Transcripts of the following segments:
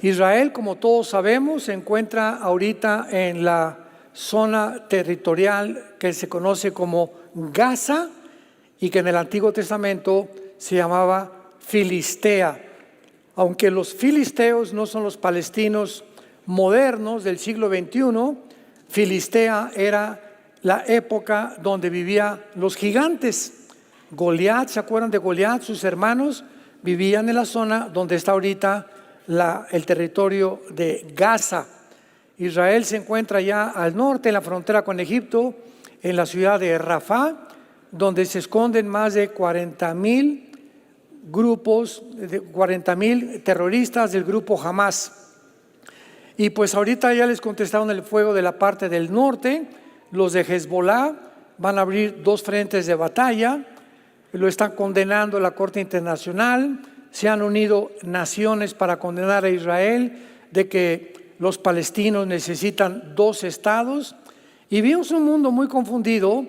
Israel, como todos sabemos, se encuentra ahorita en la zona territorial que se conoce como Gaza y que en el Antiguo Testamento se llamaba Filistea. Aunque los filisteos no son los palestinos modernos del siglo XXI, Filistea era la época donde vivían los gigantes. Goliat, ¿se acuerdan de Goliat? Sus hermanos vivían en la zona donde está ahorita el territorio de Gaza. Israel se encuentra ya al norte, en la frontera con Egipto, en la ciudad de Rafah, donde se esconden más de 40,000 grupos, 40,000 terroristas del grupo Hamas. Y pues ahorita ya les contestaron el fuego de la parte del norte. Los de Hezbollah van a abrir 2 frentes de batalla, lo están condenando la Corte Internacional. Se han unido naciones para condenar a Israel de que los palestinos necesitan 2 estados. Y vimos un mundo muy confundido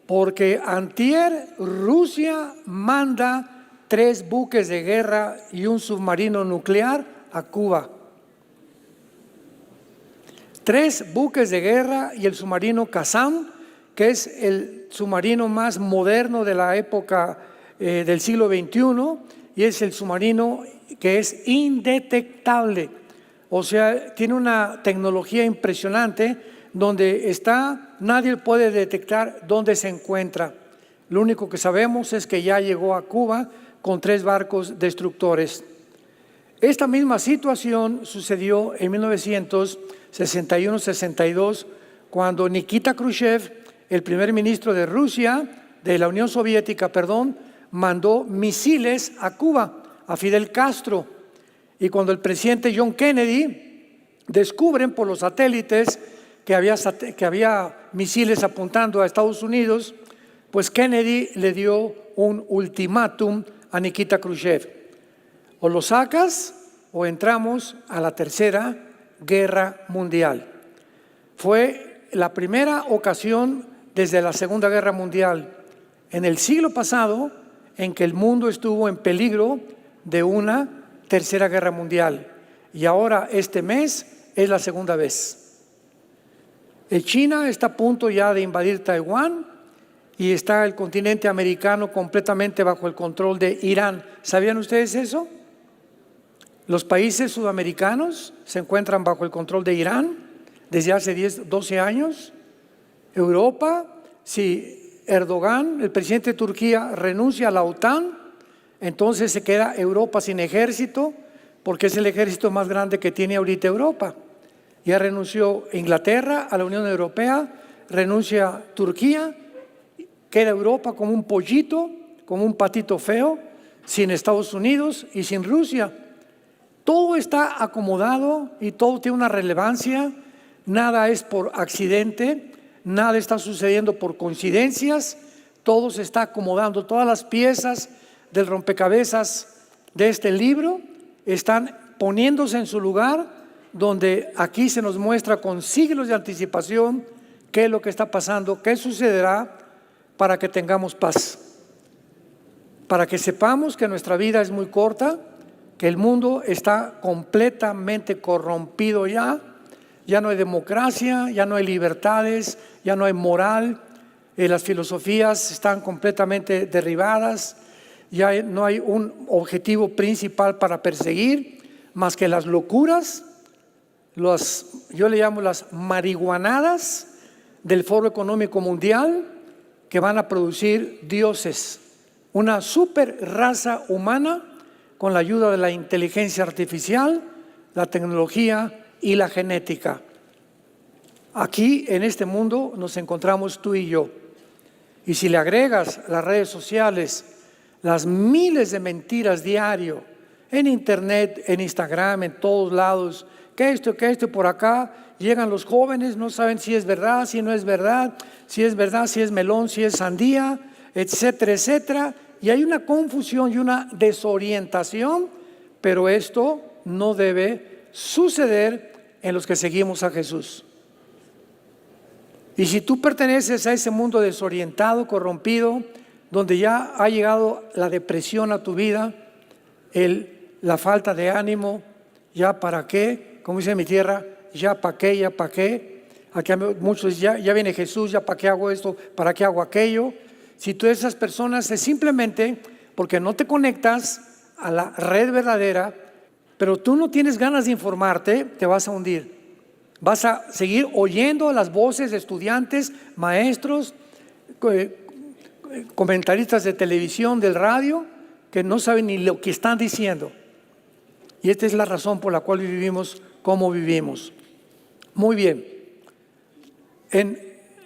porque antier Rusia manda 3 buques de guerra y un submarino nuclear a Cuba. 3 buques de guerra y el submarino Qassam, que es el submarino más moderno de la época del siglo XXI, y es el submarino que es indetectable. O sea, tiene una tecnología impresionante donde está, nadie puede detectar dónde se encuentra. Lo único que sabemos es que ya llegó a Cuba con 3 barcos destructores. Esta misma situación sucedió en 1961-62, cuando Nikita Khrushchev, el primer ministro de Rusia, de la Unión Soviética, mandó misiles a Cuba, a Fidel Castro. Y cuando el presidente John Kennedy descubren por los satélites que había misiles apuntando a Estados Unidos, pues Kennedy le dio un ultimátum a Nikita Khrushchev: o lo sacas o entramos a la Tercera Guerra Mundial. Fue la primera ocasión desde la Segunda Guerra Mundial en el siglo pasado en que el mundo estuvo en peligro de una Tercera Guerra Mundial. Y ahora este mes es la segunda vez. China está a punto ya de invadir Taiwán y está el continente americano completamente bajo el control de Irán. ¿Sabían ustedes eso? Los países sudamericanos se encuentran bajo el control de Irán desde hace 12 años. Europa, si Erdogan, el presidente de Turquía, renuncia a la OTAN, entonces se queda Europa sin ejército, porque es el ejército más grande que tiene ahorita Europa. Ya renunció Inglaterra a la Unión Europea, renuncia Turquía, queda Europa como un pollito, como un patito feo, sin Estados Unidos y sin Rusia. Todo está acomodado y todo tiene una relevancia, nada es por accidente. Nada está sucediendo por coincidencias, todo se está acomodando, todas las piezas del rompecabezas de este libro están poniéndose en su lugar, donde aquí se nos muestra con siglos de anticipación qué es lo que está pasando, qué sucederá, para que tengamos paz, para que sepamos que nuestra vida es muy corta, que el mundo está completamente corrompido ya no hay democracia, ya no hay libertades, ya no hay moral, las filosofías están completamente derribadas, ya no hay un objetivo principal para perseguir más que las locuras, yo le llamo las marihuanadas del Foro Económico Mundial, que van a producir dioses, una super raza humana con la ayuda de la inteligencia artificial, la tecnología y la genética. Aquí en este mundo nos encontramos tú y yo. Y si le agregas las redes sociales, las miles de mentiras diario, en internet, en Instagram, en todos lados, que esto, por acá, llegan los jóvenes, no saben si es verdad, si no es verdad, si es verdad, si es melón, si es sandía, etcétera, etcétera. Y hay una confusión y una desorientación, pero esto no debe suceder en los que seguimos a Jesús. Y si tú perteneces a ese mundo desorientado, corrompido, donde ya ha llegado la depresión a tu vida, la falta de ánimo, ya para qué, como dice en mi tierra, ya para qué, ya para qué. Aquí muchos ya viene Jesús, ya para qué hago esto, para qué hago aquello. Si tú eres esas personas es simplemente porque no te conectas a la red verdadera, pero tú no tienes ganas de informarte, te vas a hundir. Vas a seguir oyendo las voces de estudiantes, maestros, comentaristas de televisión, del radio, que no saben ni lo que están diciendo. Y esta es la razón por la cual vivimos como vivimos. Muy bien. En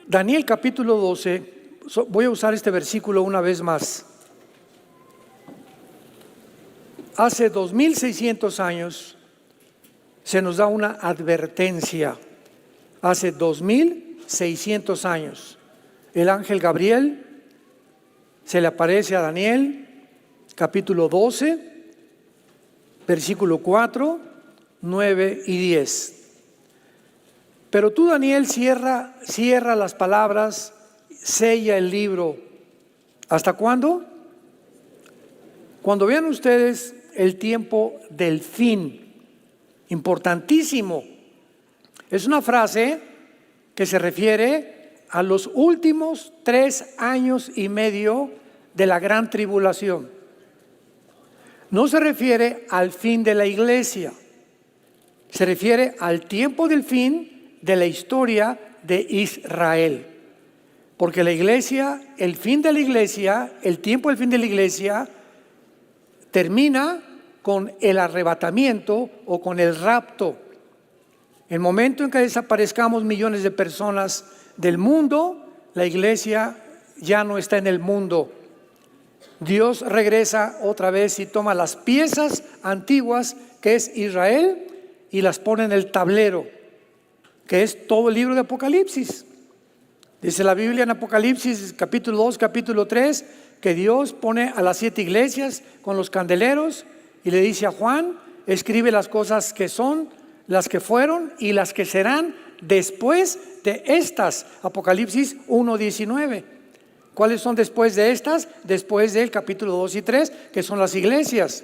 Daniel capítulo 12, voy a usar este versículo una vez más. Hace 2600 años se nos da una advertencia. Hace 2600 años el ángel Gabriel se le aparece a Daniel, capítulo 12, versículo 4, 9 y 10. Pero tú, Daniel, cierra las palabras, sella el libro. ¿Hasta cuándo? Cuando vean ustedes el tiempo del fin, importantísimo. Es una frase que se refiere a los últimos 3 años y medio de la gran tribulación. No se refiere al fin de la iglesia, se refiere al tiempo del fin de la historia de Israel. Porque la iglesia, el fin de la iglesia, el tiempo del fin de la iglesia termina con el arrebatamiento o con el rapto. El momento en que desaparezcamos millones de personas del mundo, la iglesia ya no está en el mundo. Dios regresa otra vez y toma las piezas antiguas que es Israel y las pone en el tablero, que es todo el libro de Apocalipsis. Dice la Biblia en Apocalipsis capítulo 2, capítulo 3, que Dios pone a las 7 iglesias con los candeleros y le dice a Juan, escribe las cosas que son, las que fueron y las que serán después de estas. Apocalipsis 1, 19. ¿Cuáles son después de estas? Después del capítulo 2 y 3, que son las iglesias.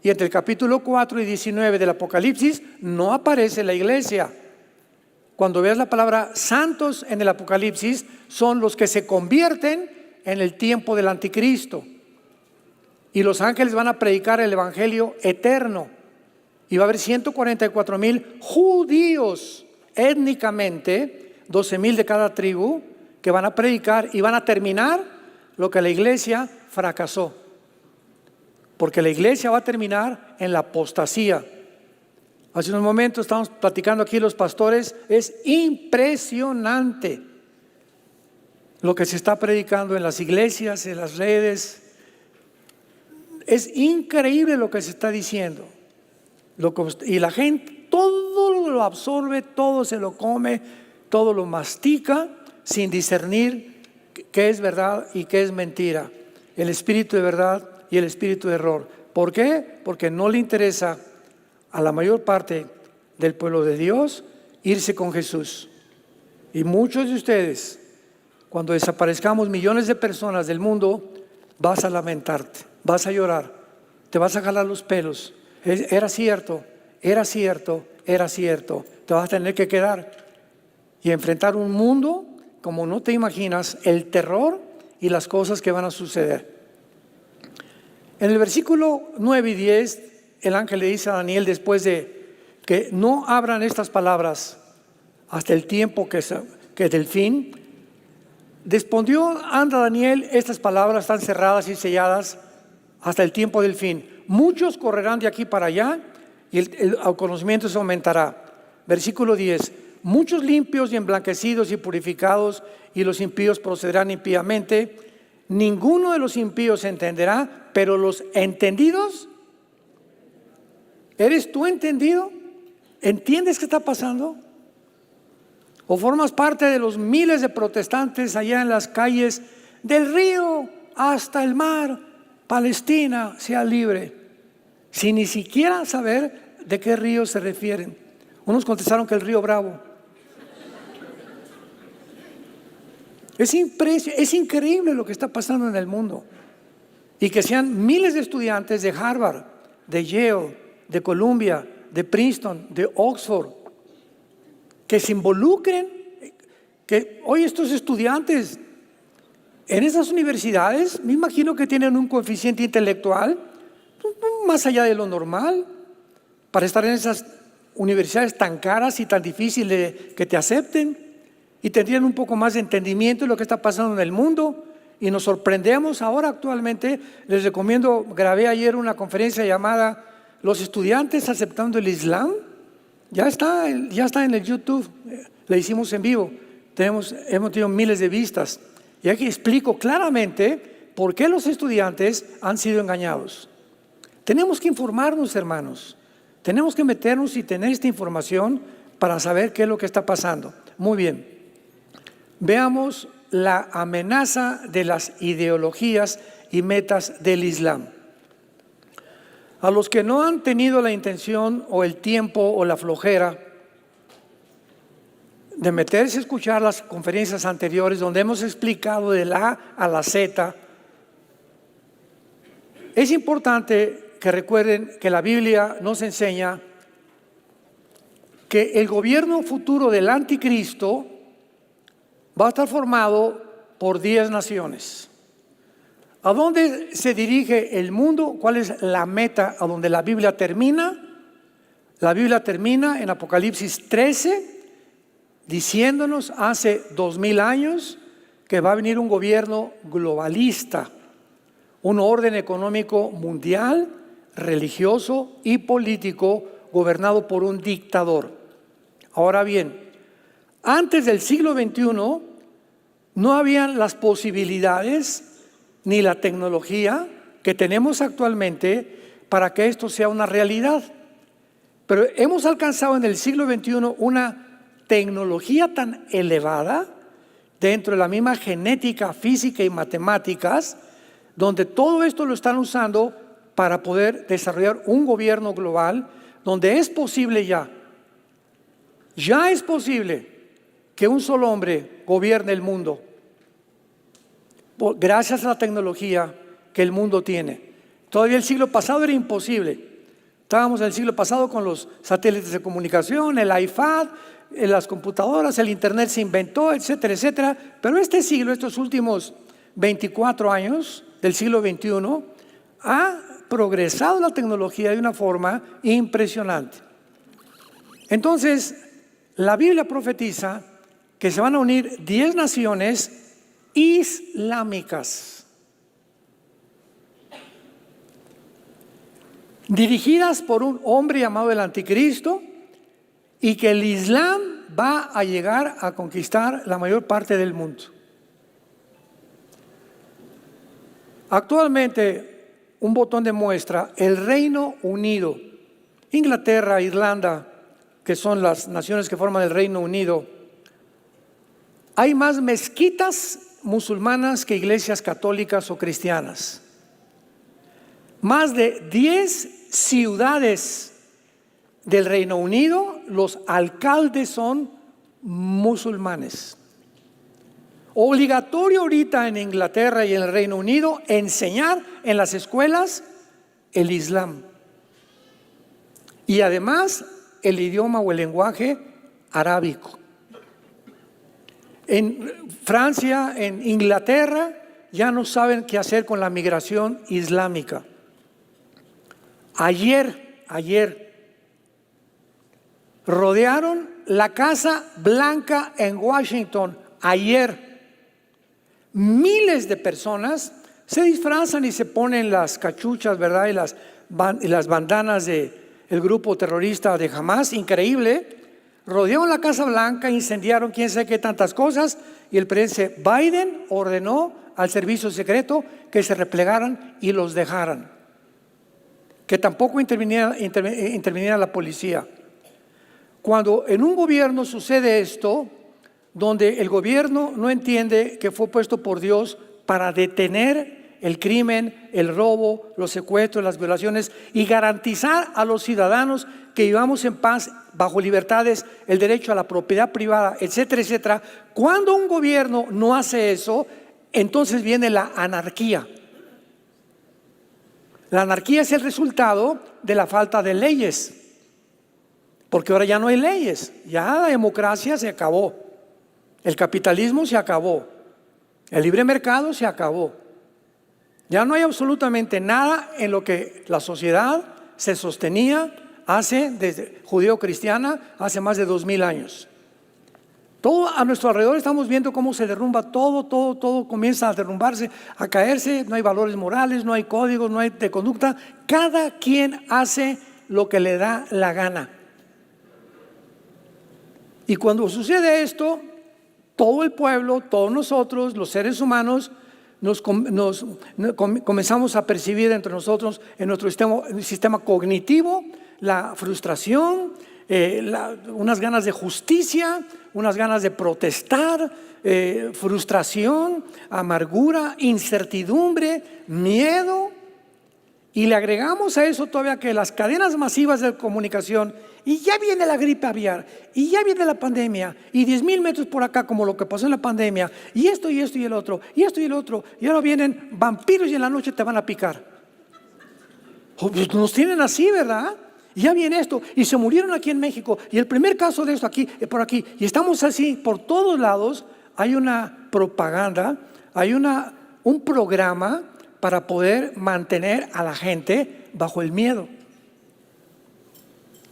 Y entre el capítulo 4 y 19 del Apocalipsis no aparece la iglesia. Cuando veas la palabra santos en el Apocalipsis, son los que se convierten en el tiempo del anticristo. Y los ángeles van a predicar el evangelio eterno. Y va a haber 144,000 judíos étnicamente, 12,000 de cada tribu, que van a predicar y van a terminar lo que la iglesia fracasó. Porque la iglesia va a terminar en la apostasía. Hace unos momentos estamos platicando aquí los pastores, es impresionante lo que se está predicando en las iglesias, en las redes. Es increíble lo que se está diciendo. Y la gente todo lo absorbe, todo se lo come, todo lo mastica sin discernir qué es verdad y qué es mentira. El espíritu de verdad y el espíritu de error. ¿Por qué? Porque no le interesa a la mayor parte del pueblo de Dios irse con Jesús. Y muchos de ustedes, cuando desaparezcamos millones de personas del mundo, vas a lamentarte, vas a llorar, te vas a jalar los pelos. Era cierto, era cierto, era cierto. Te vas a tener que quedar y enfrentar un mundo como no te imaginas, el terror y las cosas que van a suceder. En el versículo 9 y 10, el ángel le dice a Daniel, después de que no abran estas palabras hasta el tiempo que es del fin, respondió anda Daniel, estas palabras están cerradas y selladas hasta el tiempo del fin. Muchos correrán de aquí para allá y el conocimiento se aumentará. Versículo 10, muchos limpios y emblanquecidos y purificados, y los impíos procederán impíamente. Ninguno de los impíos entenderá, pero los entendidos, ¿eres tú entendido? ¿Entiendes qué está pasando? ¿O formas parte de los miles de protestantes allá en las calles del río hasta el mar, Palestina sea libre, sin ni siquiera saber de qué río se refieren? Unos contestaron que el río Bravo. Es increíble lo que está pasando en el mundo. Y que sean miles de estudiantes de Harvard, de Yale, de Columbia, de Princeton, de Oxford, que se involucren, que hoy estos estudiantes en esas universidades, me imagino que tienen un coeficiente intelectual más allá de lo normal para estar en esas universidades tan caras y tan difíciles que te acepten, y tendrían un poco más de entendimiento de lo que está pasando en el mundo. Y nos sorprendemos ahora actualmente. Les recomiendo, grabé ayer una conferencia llamada "Los estudiantes aceptando el Islam". Ya está en el YouTube, la hicimos en vivo, hemos tenido miles de vistas. Y aquí explico claramente por qué los estudiantes han sido engañados. Tenemos que informarnos, hermanos. Tenemos que meternos y tener esta información para saber qué es lo que está pasando. Muy bien. Veamos la amenaza de las ideologías y metas del Islam. A los que no han tenido la intención o el tiempo o la flojera de meterse a escuchar las conferencias anteriores donde hemos explicado de la A a la Z, es importante que recuerden que la Biblia nos enseña que el gobierno futuro del anticristo va a estar formado por 10 naciones. ¿A dónde se dirige el mundo? ¿Cuál es la meta a donde la Biblia termina? La Biblia termina en Apocalipsis 13, diciéndonos hace 2000 años que va a venir un gobierno globalista, un orden económico mundial, religioso y político gobernado por un dictador. Ahora bien, antes del siglo XXI no habían las posibilidades ni la tecnología que tenemos actualmente para que esto sea una realidad. Pero hemos alcanzado en el siglo XXI una tecnología tan elevada dentro de la misma genética, física y matemáticas, donde todo esto lo están usando para poder desarrollar un gobierno global donde es posible ya es posible que un solo hombre gobierne el mundo gracias a la tecnología que el mundo tiene. Todavía el siglo pasado era imposible. Estábamos en el siglo pasado con los satélites de comunicación, el iPad, las computadoras, el internet se inventó, etcétera, etcétera. Pero este siglo, estos últimos 24 años del siglo XXI, ha progresado la tecnología de una forma impresionante. Entonces, la Biblia profetiza que se van a unir 10 naciones islámicas, dirigidas por un hombre llamado el Anticristo, y que el Islam va a llegar a conquistar la mayor parte del mundo. Actualmente, un botón de muestra, el Reino Unido, Inglaterra, Irlanda, que son las naciones que forman el Reino Unido, hay más mezquitas musulmanas que iglesias católicas o cristianas. Más de 10 ciudades del Reino Unido, los alcaldes son musulmanes. Obligatorio ahorita en Inglaterra y en el Reino Unido enseñar en las escuelas el Islam. Y además el idioma o el lenguaje arábico. En Francia, en Inglaterra, ya no saben qué hacer con la migración islámica. Ayer, rodearon la Casa Blanca en Washington. Ayer, miles de personas se disfrazan y se ponen las cachuchas, ¿verdad? Y las bandanas del grupo terrorista de Hamas, increíble. Rodearon la Casa Blanca, incendiaron quién sabe qué tantas cosas, y el presidente Biden ordenó al servicio secreto que se replegaran y los dejaran, que tampoco interviniera la policía. Cuando en un gobierno sucede esto, donde el gobierno no entiende que fue puesto por Dios para detener el crimen, el robo, los secuestros, las violaciones, y garantizar a los ciudadanos que vivamos en paz, bajo libertades, el derecho a la propiedad privada, etcétera, etcétera. Cuando un gobierno no hace eso, entonces viene la anarquía. La anarquía es el resultado de la falta de leyes, porque ahora ya no hay leyes, ya la democracia se acabó, el capitalismo se acabó, el libre mercado se acabó. Ya no hay absolutamente nada en lo que la sociedad se sostenía desde judeo-cristiana, hace más de 2000 años. Todo a nuestro alrededor estamos viendo cómo se derrumba todo comienza a derrumbarse, a caerse, no hay valores morales, no hay códigos, no hay de conducta. Cada quien hace lo que le da la gana. Y cuando sucede esto, todo el pueblo, todos nosotros, los seres humanos, comenzamos a percibir entre nosotros, en nuestro sistema cognitivo, la frustración, unas ganas de justicia, unas ganas de protestar, frustración, amargura, incertidumbre, miedo. Y le agregamos a eso todavía que las cadenas masivas de comunicación, y ya viene la gripe aviar, y ya viene la pandemia, y 10,000 metros por acá, como lo que pasó en la pandemia, y esto y el otro, y esto y el otro, y ahora vienen vampiros y en la noche te van a picar. Pues nos tienen así, ¿verdad? Y ya viene esto, y se murieron aquí en México, y el primer caso de esto aquí, por aquí, y estamos así, por todos lados. Hay una propaganda, hay un programa para poder mantener a la gente bajo el miedo,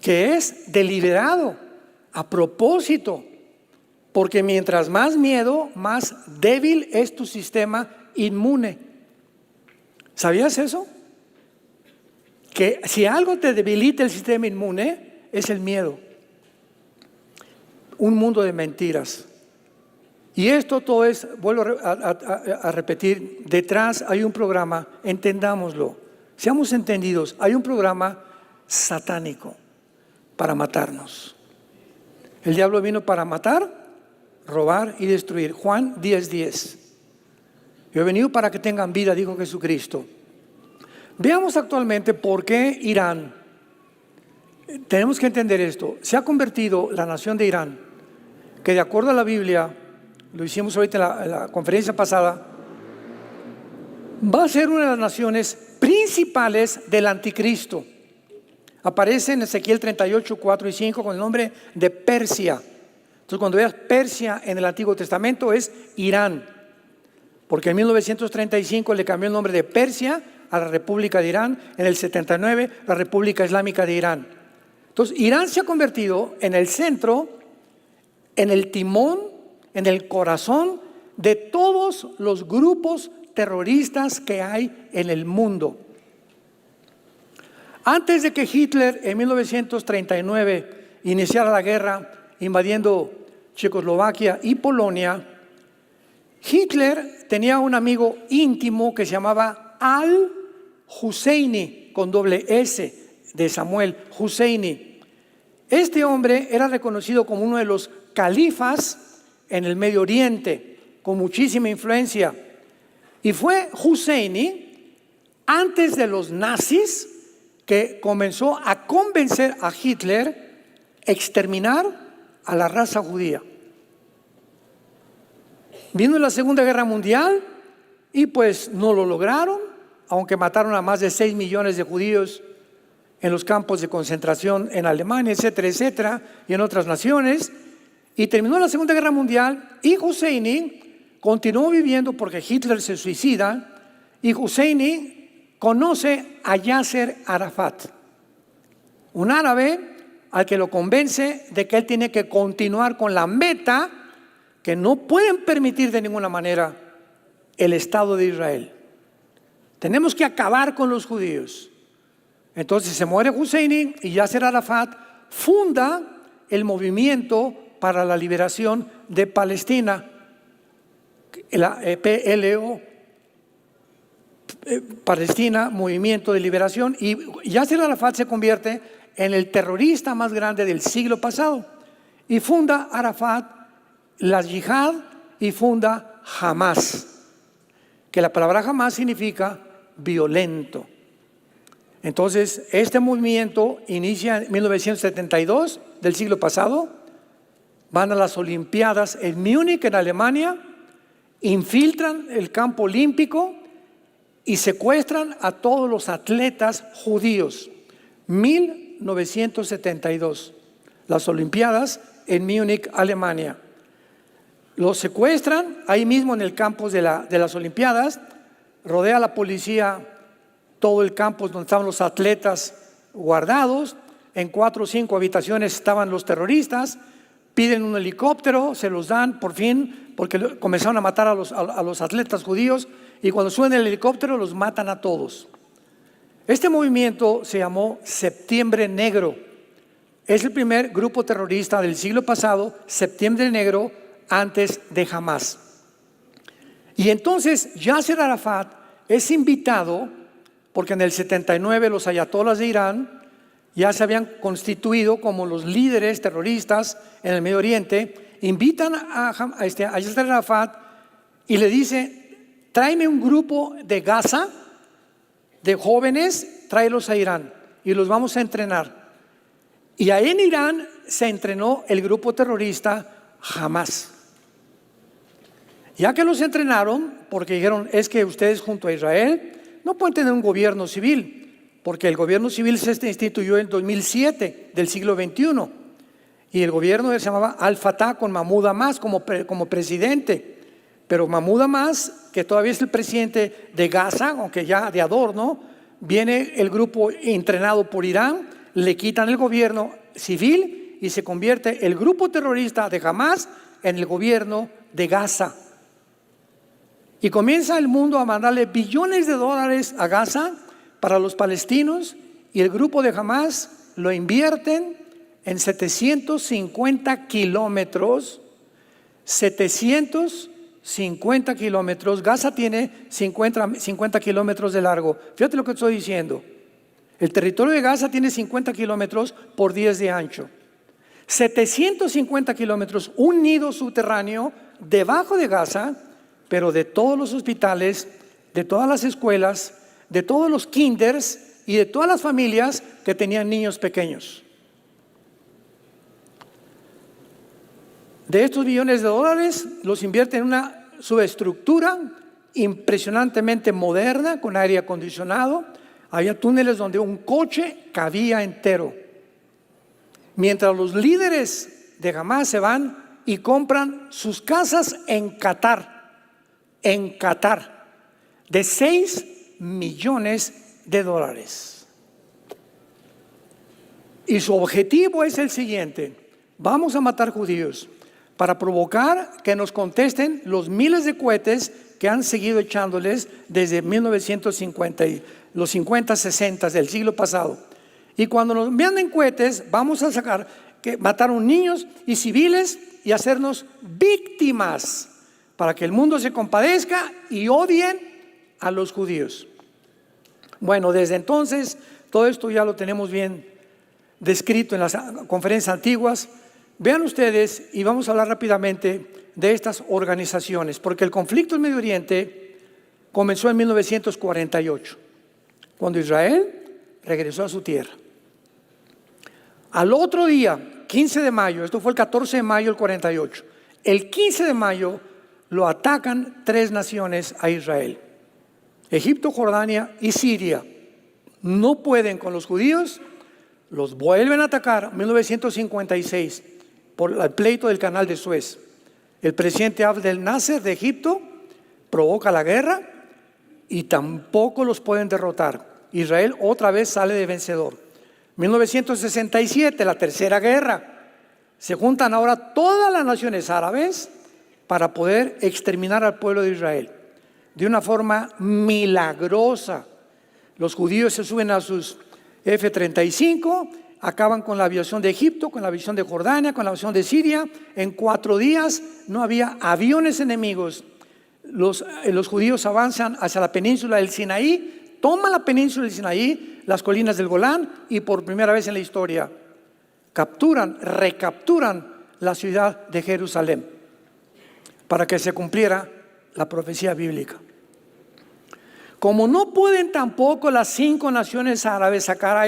que es deliberado, a propósito, porque mientras más miedo, más débil es tu sistema inmune. ¿Sabías eso? Que si algo te debilita el sistema inmune, es el miedo. Un mundo de mentiras. Y esto todo es, vuelvo a repetir, detrás hay un programa, entendámoslo, seamos entendidos, hay un programa satánico para matarnos. El diablo vino para matar, robar y destruir. Juan 10:10. Yo he venido para que tengan vida, dijo Jesucristo. Veamos actualmente por qué Irán. Tenemos que entender esto. Se ha convertido la nación de Irán, que de acuerdo a la Biblia, lo hicimos ahorita en la conferencia pasada, va a ser una de las naciones principales del anticristo. Aparece en Ezequiel 38, 4 y 5 con el nombre de Persia. Entonces cuando veas Persia en el Antiguo Testamento es Irán, porque en 1935 le cambió el nombre de Persia a la República de Irán, en el 79 la República Islámica de Irán. Entonces Irán se ha convertido en el centro, en el timón, en el corazón de todos los grupos terroristas que hay en el mundo. Antes de que Hitler en 1939 iniciara la guerra invadiendo Checoslovaquia y Polonia, Hitler tenía un amigo íntimo que se llamaba Al-Husseini, con doble S, de Samuel Husseini. Este hombre era reconocido como uno de los califas en el Medio Oriente, con muchísima influencia. Y fue Husseini, antes de los nazis, que comenzó a convencer a Hitler exterminar a la raza judía. Vino la Segunda Guerra Mundial y pues no lo lograron, aunque mataron a más de 6 millones de judíos en los campos de concentración en Alemania, etcétera, etcétera, y en otras naciones. Y terminó la Segunda Guerra Mundial y Husseini continuó viviendo porque Hitler se suicida, y Husseini conoce a Yasser Arafat, un árabe al que lo convence de que él tiene que continuar con la meta que no pueden permitir de ninguna manera el Estado de Israel. Tenemos que acabar con los judíos. Entonces se muere Husseini y Yasser Arafat funda el movimiento para la liberación de Palestina, la PLO, Palestina, Movimiento de Liberación, y Yasser Arafat se convierte en el terrorista más grande del siglo pasado y funda Arafat la yihad y funda Hamas, que la palabra Hamas significa violento. Entonces este movimiento inicia en 1972 del siglo pasado. Van a las Olimpiadas en Múnich, en Alemania, infiltran el campo olímpico y secuestran a todos los atletas judíos. 1972, las Olimpiadas en Múnich, Alemania. Los secuestran ahí mismo en el campus de las Olimpiadas. Rodea la policía todo el campus donde estaban los atletas guardados. En 4 o 5 habitaciones estaban los terroristas. Piden un helicóptero, se los dan por fin, porque comenzaron a matar a los atletas judíos, y cuando suben el helicóptero los matan a todos. Este movimiento se llamó Septiembre Negro. Es el primer grupo terrorista del siglo pasado, Septiembre Negro, antes de Hamás. Y entonces Yasser Arafat es invitado, porque en el 79 los ayatolás de Irán ya se habían constituido como los líderes terroristas en el Medio Oriente. Invitan a Yasser Arafat y le dice: tráeme un grupo de Gaza, de jóvenes, tráelos a Irán y los vamos a entrenar. Y ahí en Irán se entrenó el grupo terrorista Hamás. Ya que los entrenaron, porque dijeron: es que ustedes junto a Israel no pueden tener un gobierno civil, porque el gobierno civil se instituyó en 2007 del siglo XXI, y el gobierno se llamaba Al-Fatah con Mahmoud Abbas como presidente. Pero Mahmoud Abbas, que todavía es el presidente de Gaza, aunque ya de adorno, viene el grupo entrenado por Irán, le quitan el gobierno civil y se convierte el grupo terrorista de Hamás en el gobierno de Gaza. Y comienza el mundo a mandarle billones de dólares a Gaza para los palestinos, y el grupo de Hamás lo invierten en 750 kilómetros. 750 kilómetros. Gaza tiene 50 kilómetros de largo. Fíjate lo que estoy diciendo. El territorio de Gaza tiene 50 kilómetros por 10 de ancho. 750 kilómetros, un nido subterráneo debajo de Gaza, pero de todos los hospitales, de todas las escuelas, de todos los kinders y de todas las familias que tenían niños pequeños. De estos billones de dólares los invierte en una subestructura impresionantemente moderna, con aire acondicionado. Había túneles donde un coche cabía entero. Mientras los líderes de Hamás se van y compran sus casas en Qatar, de 6 millones de dólares. Y su objetivo es el siguiente: vamos a matar judíos para provocar que nos contesten los miles de cohetes que han seguido echándoles desde 1950 y los 50, 60 del siglo pasado. Y cuando nos manden cohetes, vamos a sacar que mataron niños y civiles y hacernos víctimas para que el mundo se compadezca y odien a los judíos. Bueno, desde entonces todo esto ya lo tenemos bien descrito en las conferencias antiguas. Vean ustedes, y vamos a hablar rápidamente de estas organizaciones, porque el conflicto en Medio Oriente comenzó en 1948, cuando Israel regresó a su tierra. Al otro día, 15 de mayo, esto fue el 14 de mayo del 48, el 15 de mayo lo atacan 3 naciones a Israel: Egipto, Jordania y Siria. No pueden con los judíos, los vuelven a atacar en 1956 por el pleito del canal de Suez. El presidente Abdel Nasser de Egipto provoca la guerra y tampoco los pueden derrotar. Israel otra vez sale de vencedor. 1967, la tercera guerra. Se juntan ahora todas las naciones árabes para poder exterminar al pueblo de Israel de una forma milagrosa. Los judíos se suben a sus F-35, acaban con la aviación de Egipto, con la aviación de Jordania, con la aviación de Siria. En 4 días no había aviones enemigos. Los judíos avanzan hacia la península del Sinaí, toman la península del Sinaí, las colinas del Golán, y por primera vez en la historia recapturan la ciudad de Jerusalén para que se cumpliera la profecía bíblica. Como no pueden tampoco las 5 naciones árabes sacar a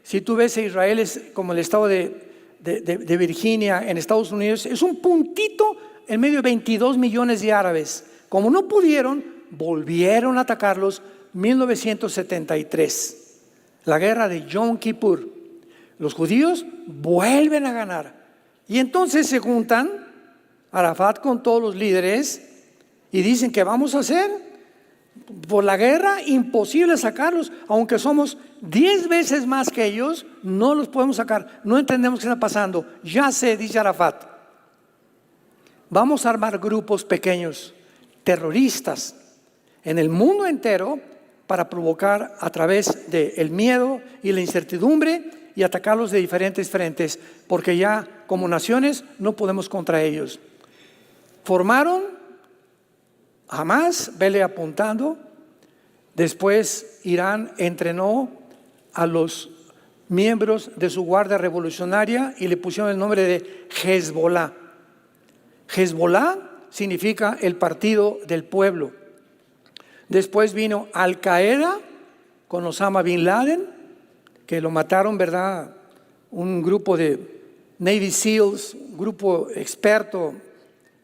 si tú ves, Israel es como el estado de Virginia en Estados Unidos, es un puntito en medio de 22 millones de árabes. Como no pudieron, volvieron a atacarlos 1973, la guerra de Yom Kippur. Los judíos vuelven a ganar. Y entonces se juntan Arafat con todos los líderes y dicen: ¿qué vamos a hacer? Por la guerra, imposible sacarlos, aunque somos 10 veces más que ellos, no los podemos sacar. No entendemos qué está pasando. Ya sé, dice Arafat, vamos a armar grupos pequeños, terroristas, en el mundo entero, para provocar a través del miedo y la incertidumbre y atacarlos de diferentes frentes, porque ya como naciones no podemos contra ellos. Formaron Hamas, vele apuntando. Después Irán entrenó a los miembros de su guardia revolucionaria y le pusieron el nombre de Hezbollah. Hezbollah significa el partido del pueblo. Después vino Al Qaeda con Osama Bin Laden, que lo mataron, ¿verdad? Un grupo de Navy SEALs, un grupo experto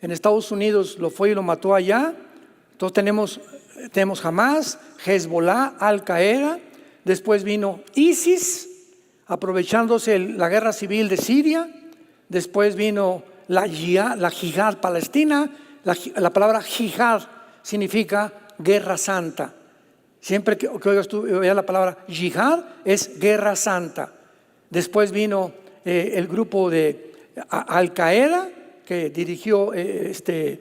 en Estados Unidos lo fue y lo mató allá. Entonces tenemos Hamas, Hezbollah, Al Qaeda. Después vino ISIS, aprovechándose la guerra civil de Siria. Después vino la Jihad palestina. La palabra Jihad significa guerra santa. Siempre que oigas tú la palabra Jihad, es guerra santa. Después vino el grupo de Al Qaeda, que dirigió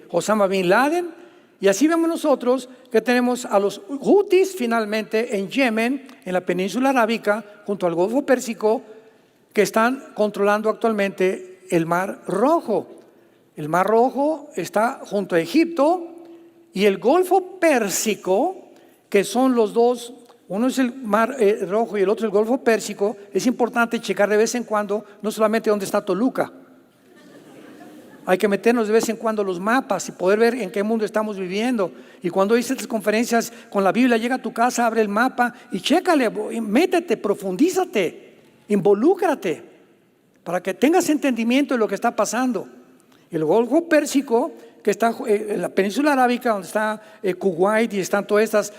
Osama Bin Laden. Y así vemos nosotros que tenemos a los Houthis finalmente en Yemen, en la península arábica, junto al Golfo Pérsico, que están controlando actualmente el Mar Rojo. El Mar Rojo está junto a Egipto, y el Golfo Pérsico, que son los dos, uno es el Mar Rojo y el otro el Golfo Pérsico. Es importante checar de vez en cuando, no solamente dónde está Toluca. Hay que meternos de vez en cuando los mapas y poder ver en qué mundo estamos viviendo. Y cuando hice estas conferencias con la Biblia, llega a tu casa, abre el mapa y chécale, métete, profundízate, involúcrate, para que tengas entendimiento de lo que está pasando. El Golfo Pérsico, que está en la península arábica, donde está Kuwait y están todas estas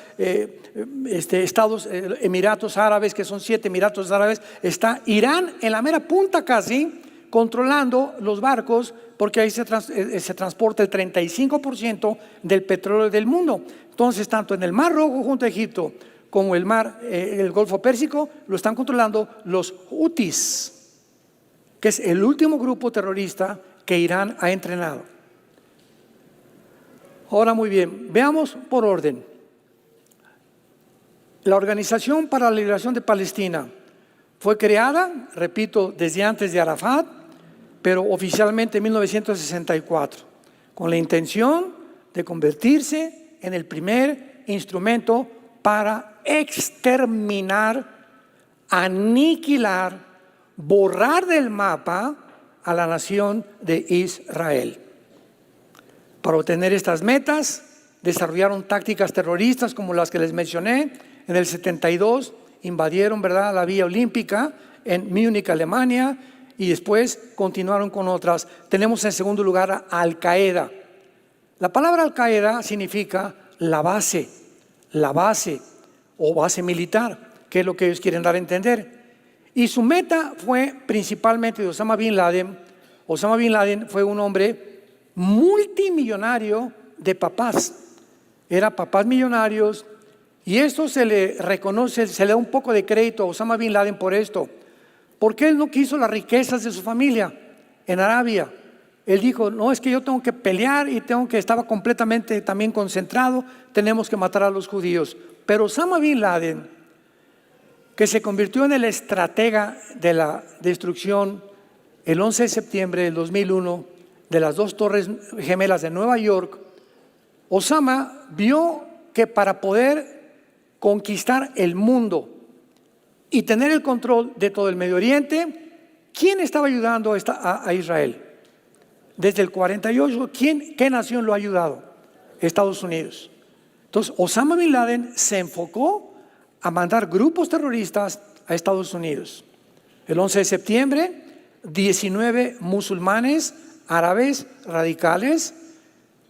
estados, Emiratos Árabes, que son 7 Emiratos Árabes. Está Irán en la mera punta casi, controlando los barcos, porque ahí se transporta el 35% del petróleo del mundo. Entonces, tanto en el Mar Rojo junto a Egipto como el Golfo Pérsico lo están controlando los Houthis, que es el último grupo terrorista que Irán ha entrenado. Ahora, muy bien, veamos por orden. La Organización para la Liberación de Palestina fue creada, repito, desde antes de Arafat, pero oficialmente en 1964, con la intención de convertirse en el primer instrumento para exterminar, aniquilar, borrar del mapa a la nación de Israel. Para obtener estas metas, desarrollaron tácticas terroristas como las que les mencioné. En el 72 invadieron, ¿verdad?, la Vía Olímpica en Múnich, Alemania, y después continuaron con otras. Tenemos en segundo lugar a Al Qaeda. La palabra Al Qaeda significa la base o base militar, que es lo que ellos quieren dar a entender. Y su meta fue principalmente de Osama Bin Laden. Osama Bin Laden fue un hombre multimillonario de papás. Era papás millonarios, y esto se le reconoce, se le da un poco de crédito a Osama Bin Laden por esto, porque él no quiso las riquezas de su familia en Arabia. Él dijo: no, es que yo tengo que pelear y estaba completamente también concentrado, tenemos que matar a los judíos. Pero Osama Bin Laden, que se convirtió en el estratega de la destrucción el 11 de septiembre del 2001 de las 2 torres gemelas de Nueva York, Osama vio que para poder conquistar el mundo y tener el control de todo el Medio Oriente, ¿quién estaba ayudando a Israel? Desde el 48, ¿qué nación lo ha ayudado? Estados Unidos. Entonces, Osama Bin Laden se enfocó a mandar grupos terroristas a Estados Unidos. El 11 de septiembre, 19 musulmanes árabes radicales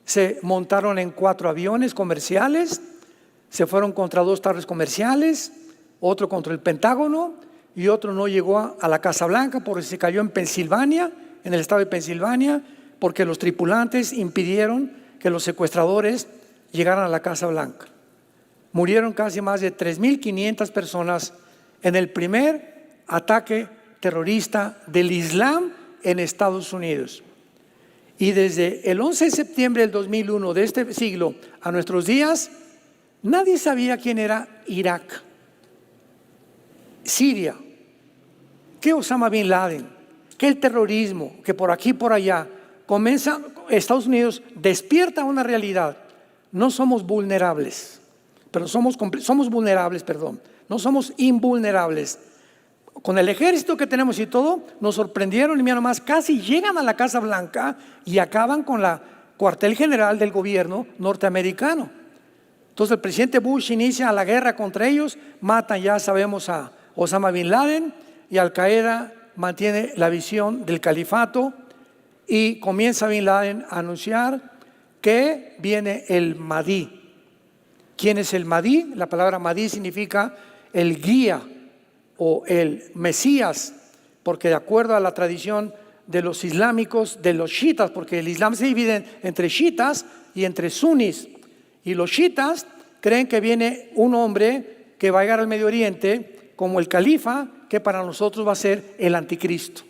se montaron en 4 aviones comerciales, se fueron contra 2 torres comerciales, otro contra el Pentágono y otro no llegó a la Casa Blanca porque se cayó en Pensilvania, en el estado de Pensilvania, porque los tripulantes impidieron que los secuestradores llegaran a la Casa Blanca. Murieron casi más de 3.500 personas en el primer ataque terrorista del Islam en Estados Unidos. Y desde el 11 de septiembre del 2001 de este siglo a nuestros días, nadie sabía quién era Irak, Siria, que Osama Bin Laden, que el terrorismo, que por aquí y por allá. Comienza, Estados Unidos despierta una realidad. No somos vulnerables, pero somos vulnerables, perdón. No somos invulnerables. Con el ejército que tenemos y todo, nos sorprendieron y mira nomás, casi llegan a la Casa Blanca y acaban con la cuartel general del gobierno norteamericano. Entonces el presidente Bush inicia la guerra contra ellos, matan, ya sabemos, a Osama Bin Laden, y Al Qaeda mantiene la visión del califato y comienza Bin Laden a anunciar que viene el Mahdi. ¿Quién es el Mahdi? La palabra Mahdi significa el guía o el Mesías, porque de acuerdo a la tradición de los islámicos, de los chiitas, porque el Islam se divide entre chiitas y entre sunis, y los chiitas creen que viene un hombre que va a llegar al Medio Oriente como el califa, que para nosotros va a ser el anticristo.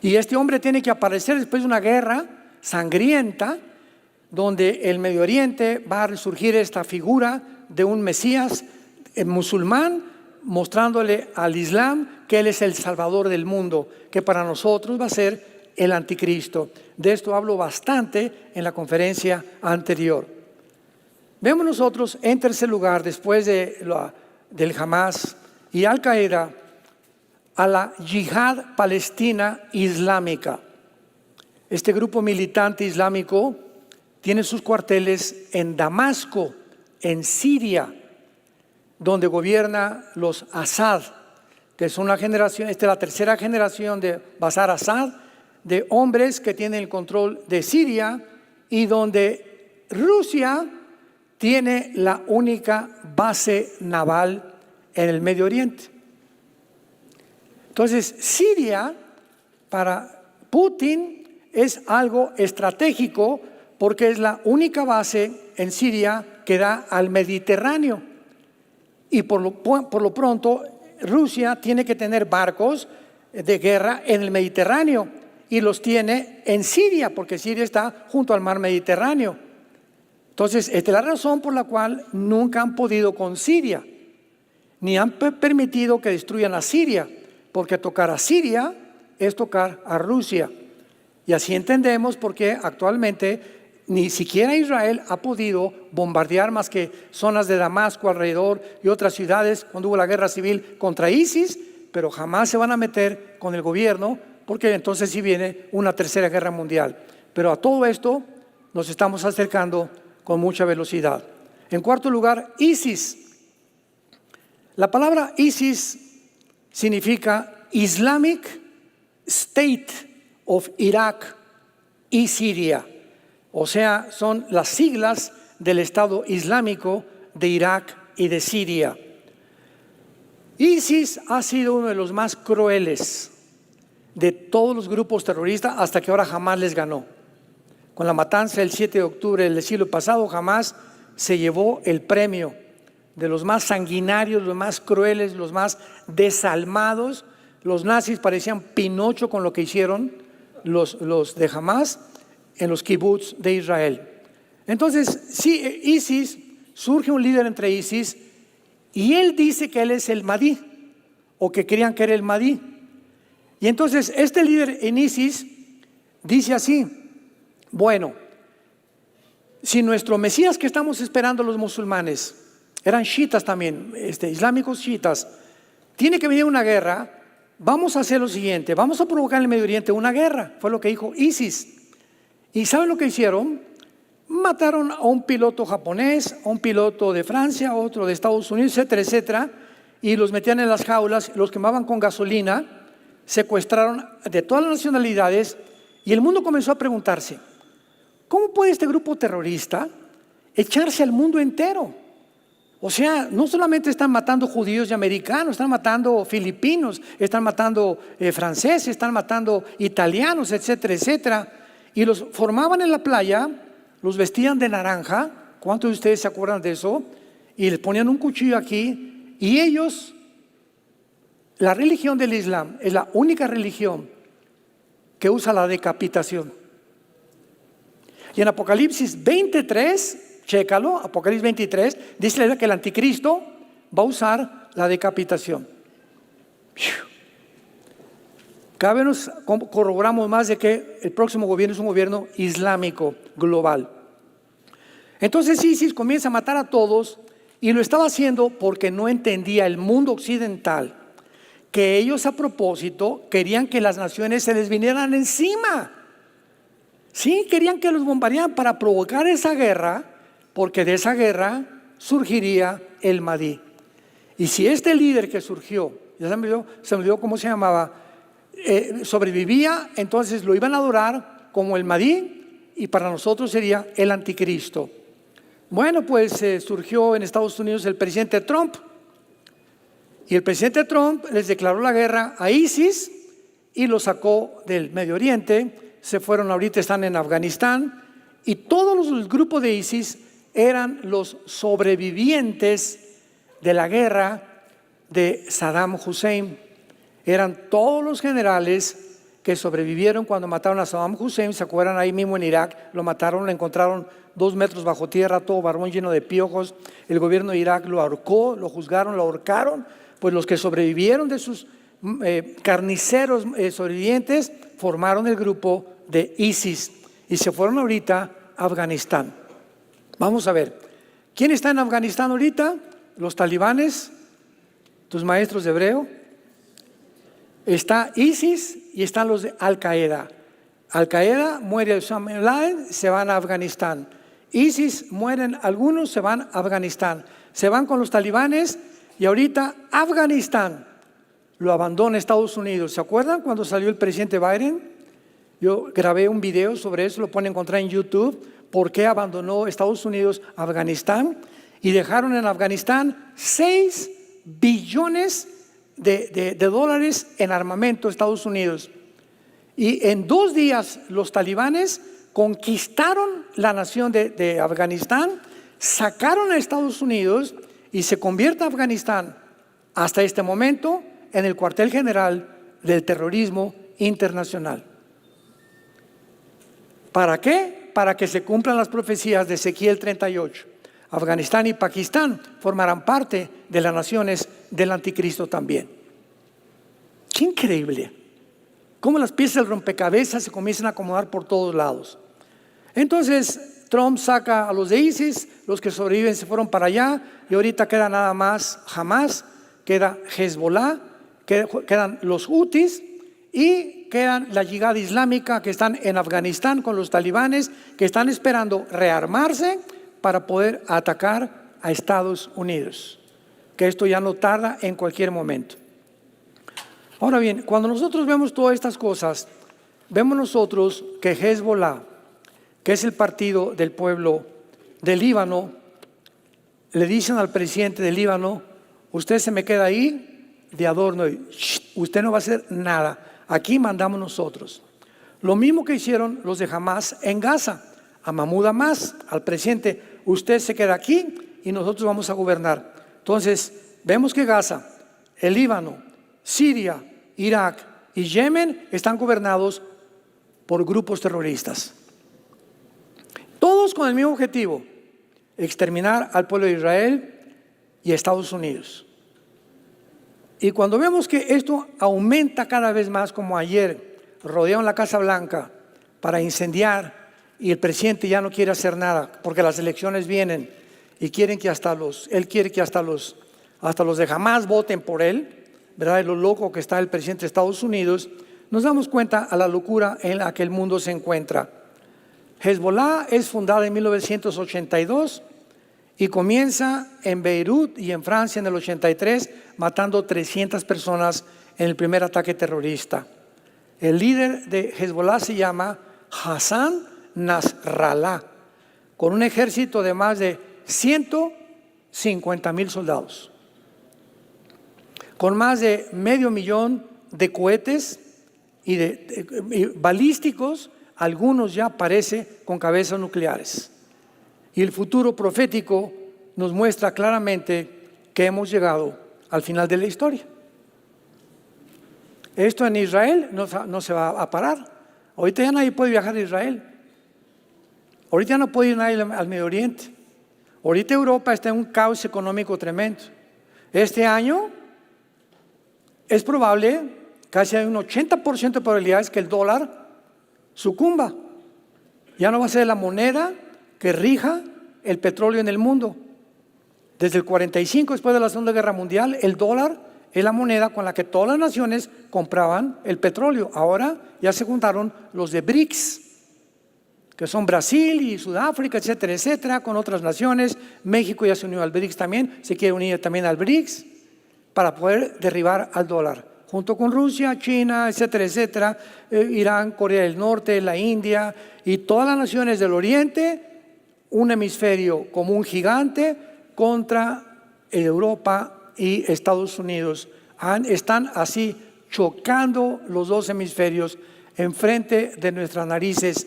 Y este hombre tiene que aparecer después de una guerra sangrienta, donde el Medio Oriente va a resurgir esta figura de un Mesías musulmán, mostrándole al Islam que Él es el Salvador del mundo, que para nosotros va a ser el anticristo. De esto hablo bastante en la conferencia anterior. Vemos nosotros en tercer lugar, después del Hamas y Al Qaeda, a la Yihad Palestina Islámica. Este grupo militante islámico tiene sus cuarteles en Damasco, en Siria, donde gobierna los Assad, que son una generación, esta es la tercera generación de Bashar Assad, de hombres que tienen el control de Siria y donde Rusia tiene la única base naval en el Medio Oriente. Entonces, Siria para Putin es algo estratégico porque es la única base en Siria que da al Mediterráneo. Y por lo pronto, Rusia tiene que tener barcos de guerra en el Mediterráneo y los tiene en Siria, porque Siria está junto al mar Mediterráneo. Entonces, esta es la razón por la cual nunca han podido con Siria, ni han permitido que destruyan a Siria, porque tocar a Siria es tocar a Rusia. Y así entendemos por qué actualmente ni siquiera Israel ha podido bombardear más que zonas de Damasco alrededor y otras ciudades cuando hubo la guerra civil contra ISIS, pero jamás se van a meter con el gobierno porque entonces sí viene una tercera guerra mundial. Pero a todo esto nos estamos acercando con mucha velocidad. En cuarto lugar, ISIS. La palabra ISIS significa Islamic State of Iraq y Siria. O sea, son las siglas del Estado Islámico de Irak y de Siria. ISIS ha sido uno de los más crueles de todos los grupos terroristas hasta que ahora jamás les ganó. Con la matanza del 7 de octubre del siglo pasado, jamás se llevó el premio de los más sanguinarios, los más crueles, los más desalmados. Los nazis parecían Pinocho con lo que hicieron los de Hamás en los kibbutz de Israel. Entonces, sí, ISIS, surge un líder entre ISIS y él dice que él es el Mahdi, o que creían que era el Mahdi. Y entonces este líder en ISIS dice así: bueno, si nuestro Mesías que estamos esperando los musulmanes, eran chiitas también, islámicos chiitas, tiene que venir una guerra, vamos a hacer lo siguiente, vamos a provocar en el Medio Oriente una guerra. Fue lo que dijo ISIS. ¿Y saben lo que hicieron? Mataron a un piloto japonés, a un piloto de Francia, a otro de Estados Unidos, etcétera, etcétera, y los metían en las jaulas, los quemaban con gasolina, secuestraron de todas las nacionalidades, y el mundo comenzó a preguntarse: ¿Cómo puede este grupo terrorista echarse al mundo entero? O sea, no solamente están matando judíos y americanos, están matando filipinos, están matando franceses, están matando italianos, etcétera, etcétera. Y los formaban en la playa, los vestían de naranja. ¿Cuántos de ustedes se acuerdan de eso? Y les ponían un cuchillo aquí. Y ellos, la religión del Islam es la única religión que usa la decapitación. Y en Apocalipsis 23, chécalo, Apocalipsis 23, dice que el anticristo va a usar la decapitación. Cada vez nos corroboramos más de que el próximo gobierno es un gobierno islámico global. Entonces ISIS comienza a matar a todos y lo estaba haciendo porque no entendía el mundo occidental que ellos a propósito querían que las naciones se les vinieran encima. Sí, querían que los bombardearan para provocar esa guerra, porque de esa guerra surgiría el Mahdi. Y si este líder que surgió, ya se me olvidó cómo se llamaba, sobrevivía, entonces lo iban a adorar como el Mahdi y para nosotros sería el anticristo. Bueno, pues surgió en Estados Unidos el presidente Trump y el presidente Trump les declaró la guerra a ISIS y lo sacó del Medio Oriente. Se fueron, ahorita están en Afganistán y todos los grupos de ISIS eran los sobrevivientes de la guerra de Saddam Hussein. Eran todos los generales que sobrevivieron cuando mataron a Saddam Hussein. ¿Se acuerdan? Ahí mismo en Irak lo mataron, lo encontraron 2 metros bajo tierra, todo barbón lleno de piojos. El gobierno de Irak lo ahorcó, lo juzgaron, lo ahorcaron. Pues los que sobrevivieron de sus carniceros sobrevivientes formaron el grupo de ISIS y se fueron ahorita a Afganistán. Vamos a ver, ¿quién está en Afganistán ahorita? Los talibanes, tus maestros de hebreo. Está ISIS y están los de Al-Qaeda. Al-Qaeda muere Osama bin Laden, se van a Afganistán. ISIS mueren algunos, se van a Afganistán. Se van con los talibanes y ahorita Afganistán lo abandona Estados Unidos. ¿Se acuerdan cuando salió el presidente Biden? Yo grabé un video sobre eso, lo pueden encontrar en YouTube. ¿Por qué abandonó Estados Unidos Afganistán? Y dejaron en Afganistán 6 billones de dólares en armamento Estados Unidos. Y en 2 días los talibanes conquistaron la nación de Afganistán, sacaron a Estados Unidos y se convierte Afganistán hasta este momento en el cuartel general del terrorismo internacional. ¿Para qué? Para que se cumplan las profecías de Ezequiel 38. Afganistán y Pakistán formarán parte de las naciones del anticristo también. ¡Qué increíble! Cómo las piezas del rompecabezas se comienzan a acomodar por todos lados. Entonces Trump saca a los de ISIS, los que sobreviven se fueron para allá y ahorita queda nada más Hamas, queda Hezbollah, quedan los Houthis y quedan la Yihad Islámica que están en Afganistán con los talibanes que están esperando rearmarse para poder atacar a Estados Unidos, que esto ya no tarda en cualquier momento. Ahora bien, cuando nosotros vemos todas estas cosas, vemos nosotros que Hezbollah, que es el partido del pueblo del Líbano, le dicen al presidente del Líbano: usted se me queda ahí de adorno y usted no va a hacer nada, aquí mandamos nosotros. Lo mismo que hicieron los de Hamas en Gaza, a Mahmoud Abbas, al presidente: usted se queda aquí y nosotros vamos a gobernar. Entonces vemos que Gaza, el Líbano, Siria, Irak y Yemen están gobernados por grupos terroristas, todos con el mismo objetivo: exterminar al pueblo de Israel y a Estados Unidos. Y cuando vemos que esto aumenta cada vez más, como ayer rodearon la Casa Blanca para incendiar y el presidente ya no quiere hacer nada porque las elecciones vienen y quieren que él quiere que hasta los de Hamas voten por él, ¿verdad? De lo loco que está el presidente de Estados Unidos, nos damos cuenta a la locura en la que el mundo se encuentra. Hezbollah es fundada en 1982 y comienza en Beirut y en Francia en el 83, matando 300 personas en el primer ataque terrorista. El líder de Hezbollah se llama Hassan Nasrallah, con un ejército de más de 150,000 soldados, con más de 500,000 de cohetes y balísticos, algunos ya parece con cabezas nucleares. Y el futuro profético nos muestra claramente que hemos llegado al final de la historia. Esto en Israel no se va a parar. Ahorita ya nadie puede viajar a Israel. Ahorita ya no puede ir nadie al Medio Oriente. Ahorita Europa está en un caos económico tremendo. Este año es probable, casi hay un 80% de probabilidades que el dólar sucumba. Ya no va a ser la moneda que rija el petróleo en el mundo. Desde el 45, después de la Segunda Guerra Mundial, el dólar es la moneda con la que todas las naciones compraban el petróleo. Ahora ya se juntaron los de BRICS, que son Brasil y Sudáfrica, etcétera, etcétera, con otras naciones. México ya se unió al BRICS también, se quiere unir también al BRICS para poder derribar al dólar, junto con Rusia, China, etcétera, etcétera, Irán, Corea del Norte, la India y todas las naciones del Oriente, un hemisferio como un gigante contra Europa y Estados Unidos. Están así chocando los dos hemisferios enfrente de nuestras narices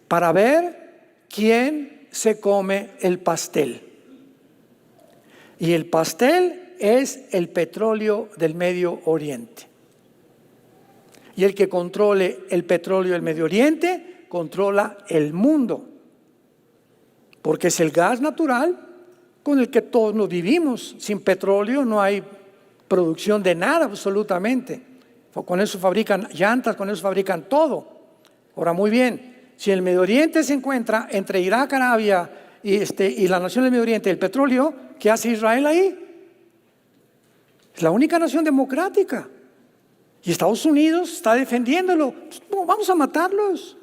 para ver quién se come el pastel. Y el pastel es el petróleo del Medio Oriente. Y el que controle el petróleo del Medio Oriente controla el mundo, porque es el gas natural con el que todos nos vivimos. Sin petróleo no hay producción de nada absolutamente. Con eso fabrican llantas, con eso fabrican todo. Ahora, muy bien, si el Medio Oriente se encuentra entre Irak, Arabia y la nación del Medio Oriente, el petróleo, ¿qué hace Israel ahí? Es la única nación democrática. Y Estados Unidos está defendiéndolo. Pues, vamos a matarlos.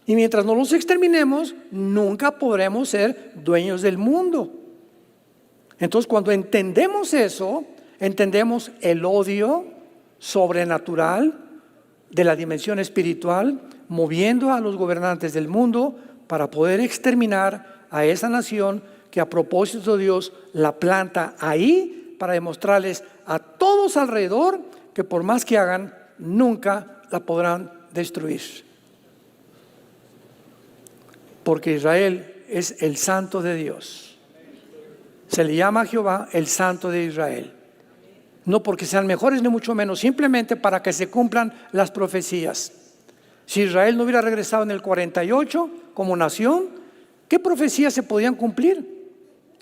Y mientras no los exterminemos, nunca podremos ser dueños del mundo. Entonces, cuando entendemos eso, entendemos el odio sobrenatural de la dimensión espiritual, moviendo a los gobernantes del mundo para poder exterminar a esa nación que a propósito de Dios la planta ahí para demostrarles a todos alrededor que por más que hagan, nunca la podrán destruir. Porque Israel es el santo de Dios. Se le llama a Jehová el santo de Israel. No porque sean mejores ni mucho menos, simplemente para que se cumplan las profecías. Si Israel no hubiera regresado en el 48 como nación, ¿qué profecías se podían cumplir?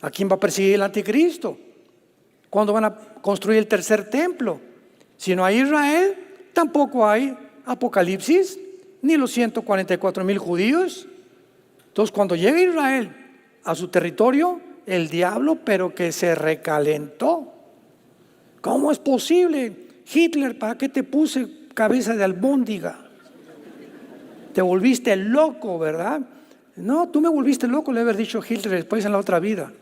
¿A quién va a perseguir el anticristo? ¿Cuándo van a construir el tercer templo? Si no hay Israel, tampoco hay Apocalipsis, ni los 144,000 judíos. Entonces, cuando llega Israel a su territorio, el diablo, pero que se recalentó. ¿Cómo es posible? Hitler, ¿para qué te puse cabeza de albóndiga? Te volviste loco, ¿verdad? No, tú me volviste loco, le haber dicho Hitler después en la otra vida.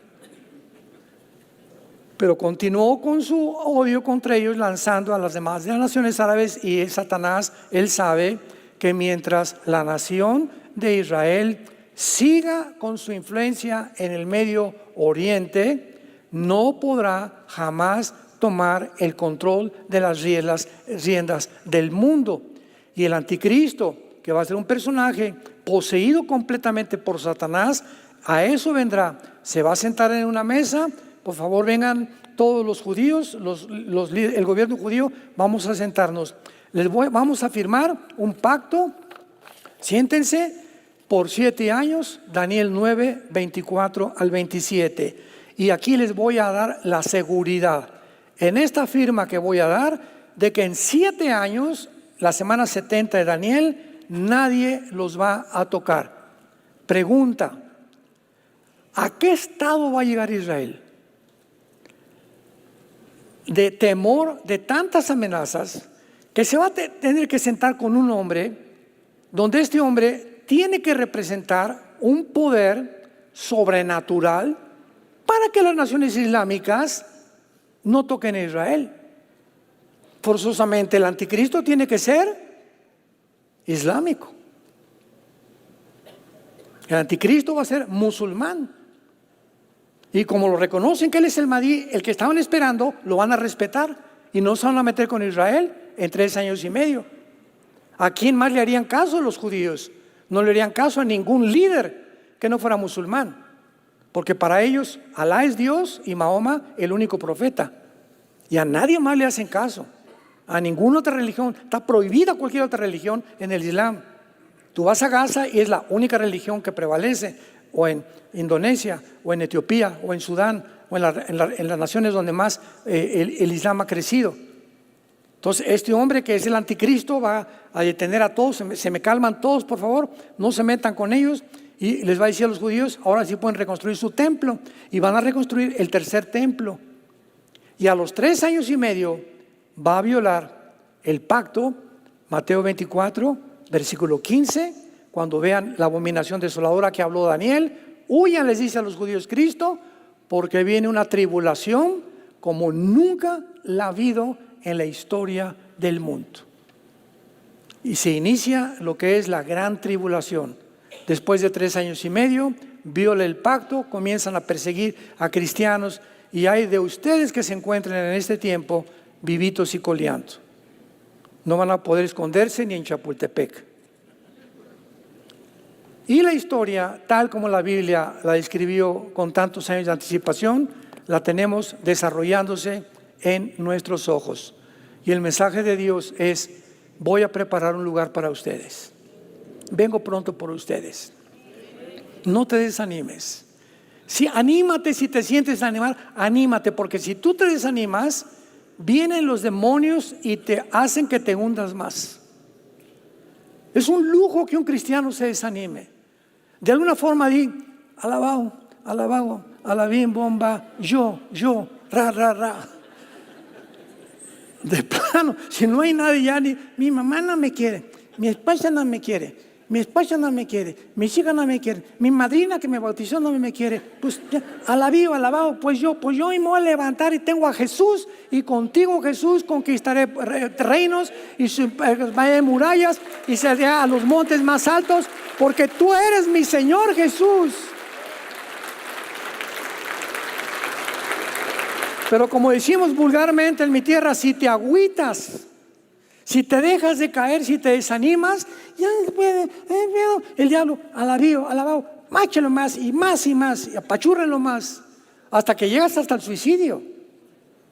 Pero continuó con su odio contra ellos, lanzando a las demás de las naciones árabes, y Satanás, él sabe que mientras la nación de Israel siga con su influencia en el Medio Oriente, no podrá jamás tomar el control de las riendas del mundo. Y el anticristo, que va a ser un personaje poseído completamente por Satanás, a eso vendrá. Se va a sentar en una mesa. Por favor, vengan todos los judíos, el gobierno judío, vamos a sentarnos. Vamos a firmar un pacto. Siéntense por 7 años, Daniel 9, 24 al 27. Y aquí les voy a dar la seguridad, en esta firma que voy a dar, de que en 7 años, la semana 70 de Daniel, nadie los va a tocar. Pregunta: ¿a qué estado va a llegar Israel? De temor de tantas amenazas, que se va a tener que sentar con un hombre, donde este hombre tiene que representar un poder sobrenatural para que las naciones islámicas no toquen a Israel. Forzosamente el anticristo tiene que ser islámico. El anticristo va a ser musulmán. Y como lo reconocen que él es el Mahdi, el que estaban esperando, lo van a respetar. Y no se van a meter con Israel en 3 años y medio. ¿A quién más le harían caso los judíos? No le harían caso a ningún líder que no fuera musulmán. Porque para ellos Alá es Dios y Mahoma el único profeta. Y a nadie más le hacen caso. A ninguna otra religión. Está prohibida cualquier otra religión en el Islam. Tú vas a Gaza y es la única religión que prevalece. O en Indonesia, o en Etiopía, o en Sudán, o en las naciones donde más el Islam ha crecido. Entonces este hombre que es el anticristo va a detener a todos. Se me calman todos, por favor, no se metan con ellos. Y les va a decir a los judíos, ahora sí pueden reconstruir su templo. Y van a reconstruir el 3er templo. Y a los 3 años y medio va a violar el pacto. Mateo 24, versículo 15. Cuando vean la abominación desoladora que habló Daniel, huyan, les dice a los judíos Cristo, porque viene una tribulación como nunca la ha habido en la historia del mundo. Y se inicia lo que es la gran tribulación. Después de 3 años y medio, viola el pacto, comienzan a perseguir a cristianos, y hay de ustedes que se encuentren en este tiempo vivitos y coleando. No van a poder esconderse ni en Chapultepec. Y la historia, tal como la Biblia la describió con tantos años de anticipación, la tenemos desarrollándose en nuestros ojos. Y el mensaje de Dios es: voy a preparar un lugar para ustedes. Vengo pronto por ustedes. No te desanimes. Sí, anímate si te sientes animar, anímate, porque si tú te desanimas, vienen los demonios y te hacen que te hundas más. Es un lujo que un cristiano se desanime. De alguna forma di, alabao, alabao, alabim, bomba, yo, ra. De plano, si no hay nadie ya, ni mi mamá no me quiere, mi esposa no me quiere, mi esposa no me quiere, mis hijas no me quieren, mi madrina que me bautizó no me quiere, pues ya, alabao, pues yo me voy a levantar y tengo a Jesús, y contigo, Jesús, conquistaré reinos y murallas y saldré a los montes más altos, porque tú eres mi Señor Jesús. Pero como decimos vulgarmente en mi tierra, si te agüitas, si te dejas de caer, si te desanimas, ya puede, el diablo, alabao, máchelo más, y apachúrrenlo más, hasta que llegas hasta el suicidio,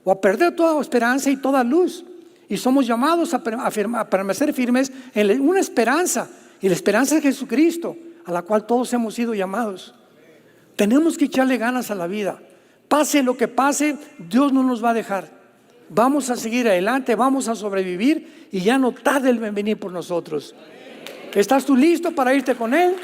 o a perder toda esperanza y toda luz. Y somos llamados a permanecer firmes en una esperanza, y la esperanza es Jesucristo, a la cual todos hemos sido llamados. Tenemos que echarle ganas a la vida. Pase lo que pase, Dios no nos va a dejar. Vamos a seguir adelante, vamos a sobrevivir, y ya no tarde el venir por nosotros. ¿Estás tú listo para irte con Él?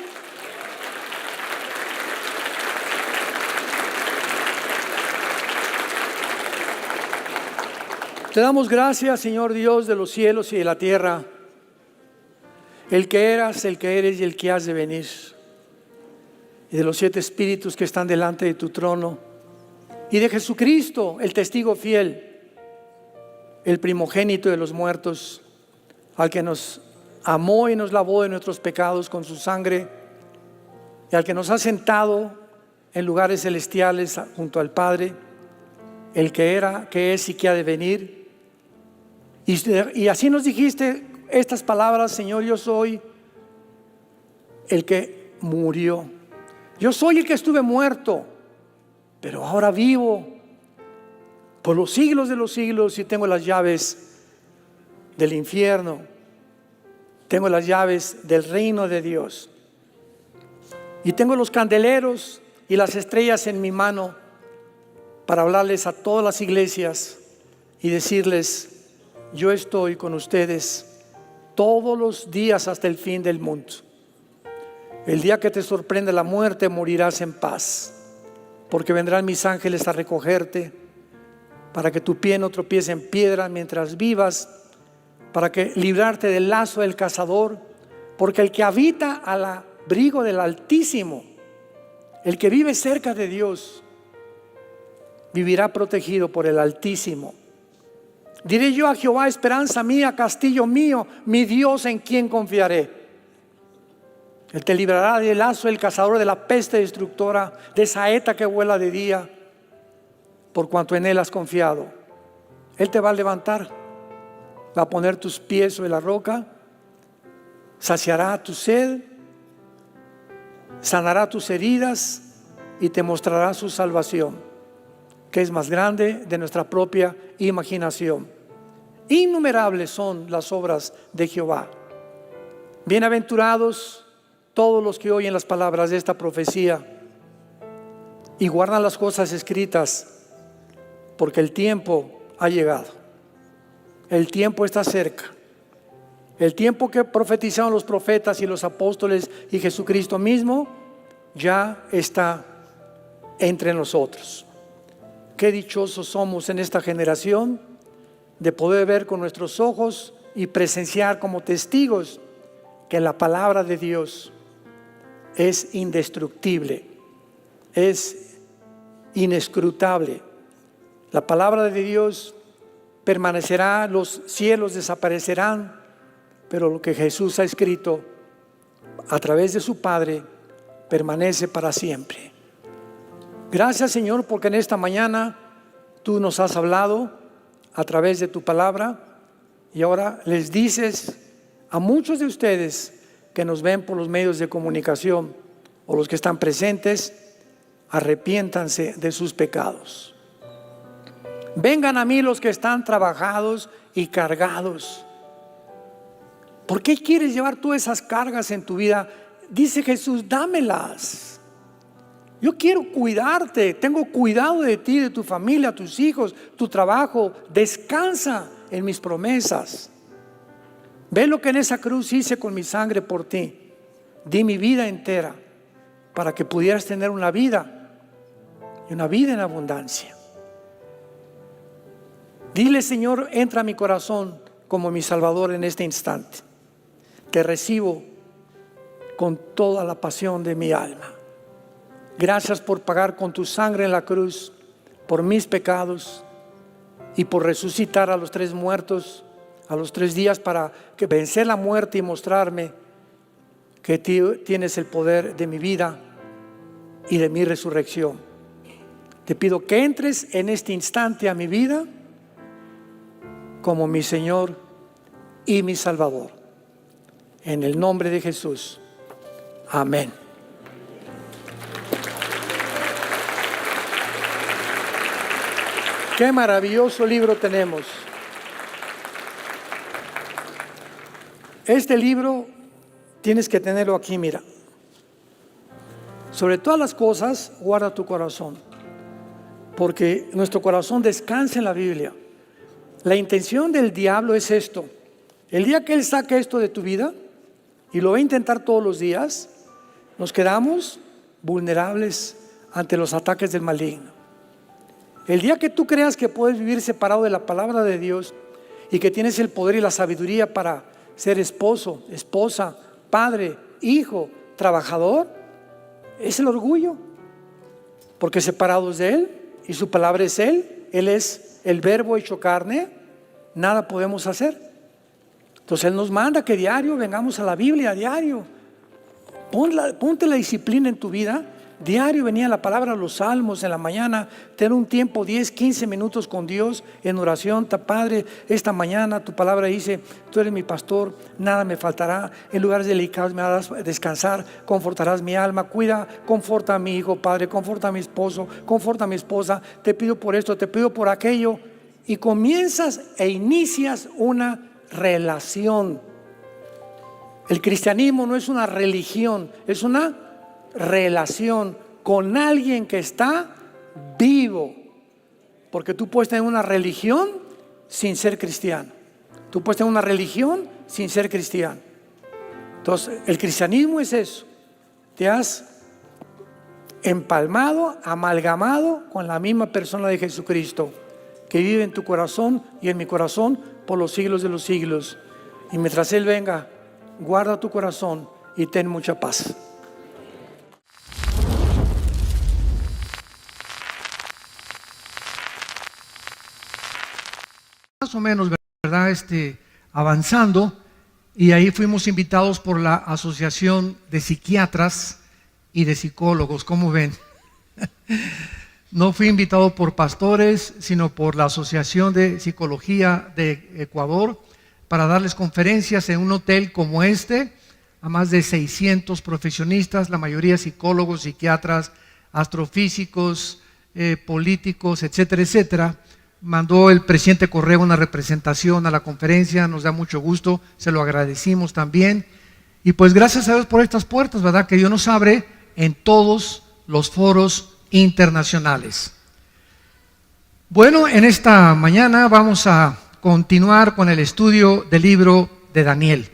Te damos gracias, Señor Dios de los cielos y de la tierra, el que eras, el que eres y el que has de venir, y de los 7 espíritus que están delante de tu trono, y de Jesucristo, el testigo fiel, el primogénito de los muertos, al que nos amó y nos lavó de nuestros pecados con su sangre, y al que nos ha sentado en lugares celestiales junto al Padre, el que era, que es y que ha de venir. Y así nos dijiste estas palabras: Señor, yo soy el que murió, yo soy el que estuve muerto, pero ahora vivo por los siglos de los siglos, y tengo las llaves del infierno, tengo las llaves del reino de Dios, y tengo los candeleros y las estrellas en mi mano para hablarles a todas las iglesias y decirles: yo estoy con ustedes todos los días hasta el fin del mundo. El día que te sorprende la muerte, morirás en paz, porque vendrán mis ángeles a recogerte, para que tu pie no tropiece en piedra mientras vivas, para que librarte del lazo del cazador, porque el que habita al abrigo del Altísimo, el que vive cerca de Dios, vivirá protegido por el Altísimo. Diré yo a Jehová: esperanza mía, castillo mío, mi Dios en quien confiaré. Él te librará del lazo del cazador, de la peste destructora, de saeta que vuela de día, por cuanto en Él has confiado. Él te va a levantar, va a poner tus pies sobre la roca, saciará tu sed, sanará tus heridas y te mostrará su salvación, que es más grande de nuestra propia imaginación. Innumerables son las obras de Jehová. Bienaventurados todos los que oyen las palabras de esta profecía y guardan las cosas escritas, porque el tiempo ha llegado. El tiempo está cerca. El tiempo que profetizaron los profetas y los apóstoles y Jesucristo mismo ya está entre nosotros. Qué dichosos somos en esta generación de poder ver con nuestros ojos y presenciar como testigos que la palabra de Dios es indestructible, es inescrutable. La palabra de Dios permanecerá, los cielos desaparecerán, pero lo que Jesús ha escrito a través de su Padre permanece para siempre. Gracias, Señor, porque en esta mañana tú nos has hablado a través de tu palabra y ahora les dices a muchos de ustedes que nos ven por los medios de comunicación o los que están presentes: arrepiéntanse de sus pecados. Vengan a mí los que están trabajados y cargados. ¿Por qué quieres llevar todas esas cargas en tu vida? Dice Jesús: dámelas. Yo quiero cuidarte, tengo cuidado de ti, de tu familia, tus hijos, tu trabajo. Descansa en mis promesas. Ve lo que en esa cruz hice con mi sangre por ti. Di mi vida entera para que pudieras tener una vida y una vida en abundancia. Dile: Señor, entra a mi corazón como mi Salvador en este instante. Te recibo con toda la pasión de mi alma. Gracias por pagar con tu sangre en la cruz por mis pecados y por resucitar a los 3 muertos a los 3 días para que vencer la muerte y mostrarme que tienes el poder de mi vida y de mi resurrección. Te pido que entres en este instante a mi vida como mi Señor y mi Salvador. En el nombre de Jesús. Amén. Qué maravilloso libro tenemos. Este libro tienes que tenerlo aquí, mira. Sobre todas las cosas, guarda tu corazón, porque nuestro corazón descansa en la Biblia. La intención del diablo es esto: el día que él saque esto de tu vida, y lo va a intentar todos los días, nos quedamos vulnerables ante los ataques del maligno. El día que tú creas que puedes vivir separado de la palabra de Dios y que tienes el poder y la sabiduría para ser esposo, esposa, padre, hijo, trabajador, es el orgullo, porque separados de Él y su palabra es Él es el verbo hecho carne, nada podemos hacer. Entonces Él nos manda que diario vengamos a la Biblia, diario. Ponte la disciplina en tu vida. Diario venía la palabra, los salmos en la mañana, tener un tiempo 10, 15 minutos con Dios en oración. Padre, esta mañana tu palabra dice: tú eres mi pastor, nada me faltará, en lugares delicados me harás descansar, confortarás mi alma. Cuida, conforta a mi hijo, Padre, conforta a mi esposo, conforta a mi esposa. Te pido por esto, te pido por aquello. Y comienzas e inicias una relación. El cristianismo no es una religión, es una relación con alguien que está vivo. Porque tú puedes tener una religión sin ser cristiano. Tú puedes tener una religión sin ser cristiano. Entonces el cristianismo es eso: te has empalmado, amalgamado con la misma persona de Jesucristo, que vive en tu corazón y en mi corazón por los siglos de los siglos. Y mientras Él venga, guarda tu corazón y ten mucha paz. Más o menos, ¿verdad? Avanzando, y ahí fuimos invitados por la Asociación de Psiquiatras y de Psicólogos. ¿Cómo ven? No fui invitado por pastores, sino por la Asociación de Psicología de Ecuador para darles conferencias en un hotel como este a más de 600 profesionistas, la mayoría psicólogos, psiquiatras, astrofísicos, políticos, etcétera, etcétera. Mandó el presidente Correa una representación a la conferencia, nos da mucho gusto, se lo agradecimos también. Y pues gracias a Dios por estas puertas, ¿verdad?, que Dios nos abre en todos los foros internacionales. Bueno, en esta mañana vamos a continuar con el estudio del libro de Daniel.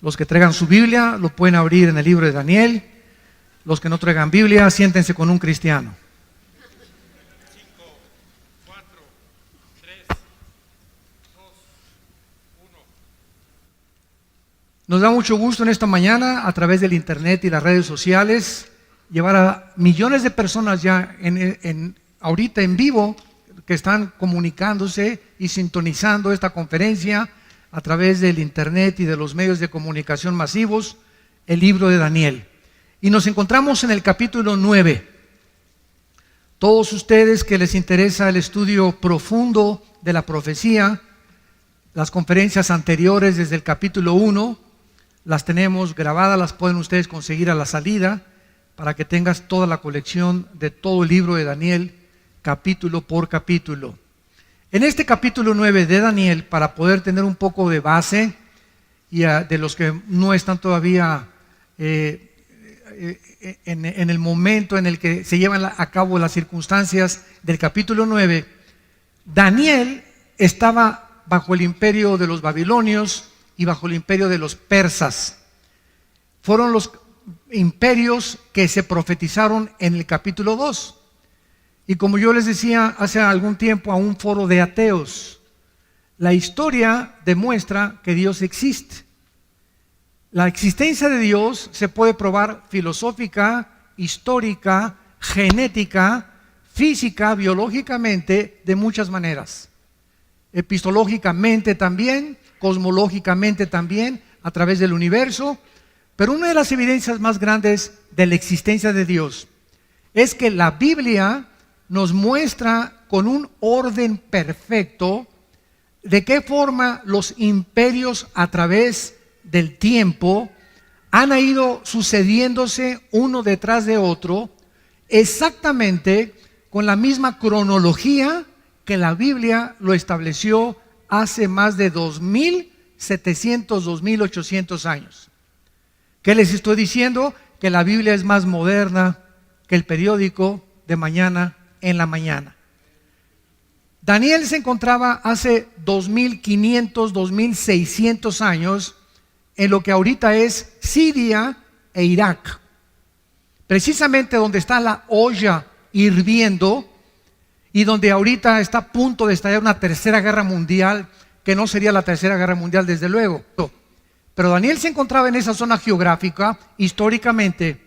Los que traigan su Biblia lo pueden abrir en el libro de Daniel. Los que no traigan Biblia, siéntense con un cristiano. 5, 4, 3, 2, 1. Nos da mucho gusto en esta mañana, a través del internet y las redes sociales, llevar a millones de personas ya ahorita en vivo, que están comunicándose y sintonizando esta conferencia a través del internet y de los medios de comunicación masivos, el libro de Daniel. Y nos encontramos en el capítulo 9. Todos ustedes que les interesa el estudio profundo de la profecía, las conferencias anteriores desde el capítulo 1, las tenemos grabadas, las pueden ustedes conseguir a la salida, para que tengas toda la colección de todo el libro de Daniel, capítulo por capítulo. En este capítulo 9 de Daniel, para poder tener un poco de base, y de los que no están todavía en el momento en el que se llevan a cabo las circunstancias del capítulo 9, Daniel estaba bajo el imperio de los babilonios y bajo el imperio de los persas. Fueron los imperios que se profetizaron en el capítulo 2. Y como yo les decía hace algún tiempo a un foro de ateos, la historia demuestra que Dios existe. La existencia de Dios se puede probar filosófica, histórica, genética, física, biológicamente, de muchas maneras. Epistológicamente también, cosmológicamente también, a través del universo. Pero una de las evidencias más grandes de la existencia de Dios es que la Biblia nos muestra con un orden perfecto de qué forma los imperios a través del tiempo han ido sucediéndose uno detrás de otro, exactamente con la misma cronología que la Biblia lo estableció hace más de 2700, 2800 años. ¿Qué les estoy diciendo? Que la Biblia es más moderna que el periódico de mañana en la mañana. Daniel se encontraba hace 2500, 2600 años en lo que ahorita es Siria e Irak. Precisamente donde está la olla hirviendo y donde ahorita está a punto de estallar una tercera guerra mundial, que no sería la tercera guerra mundial desde luego. Pero Daniel se encontraba en esa zona geográfica históricamente,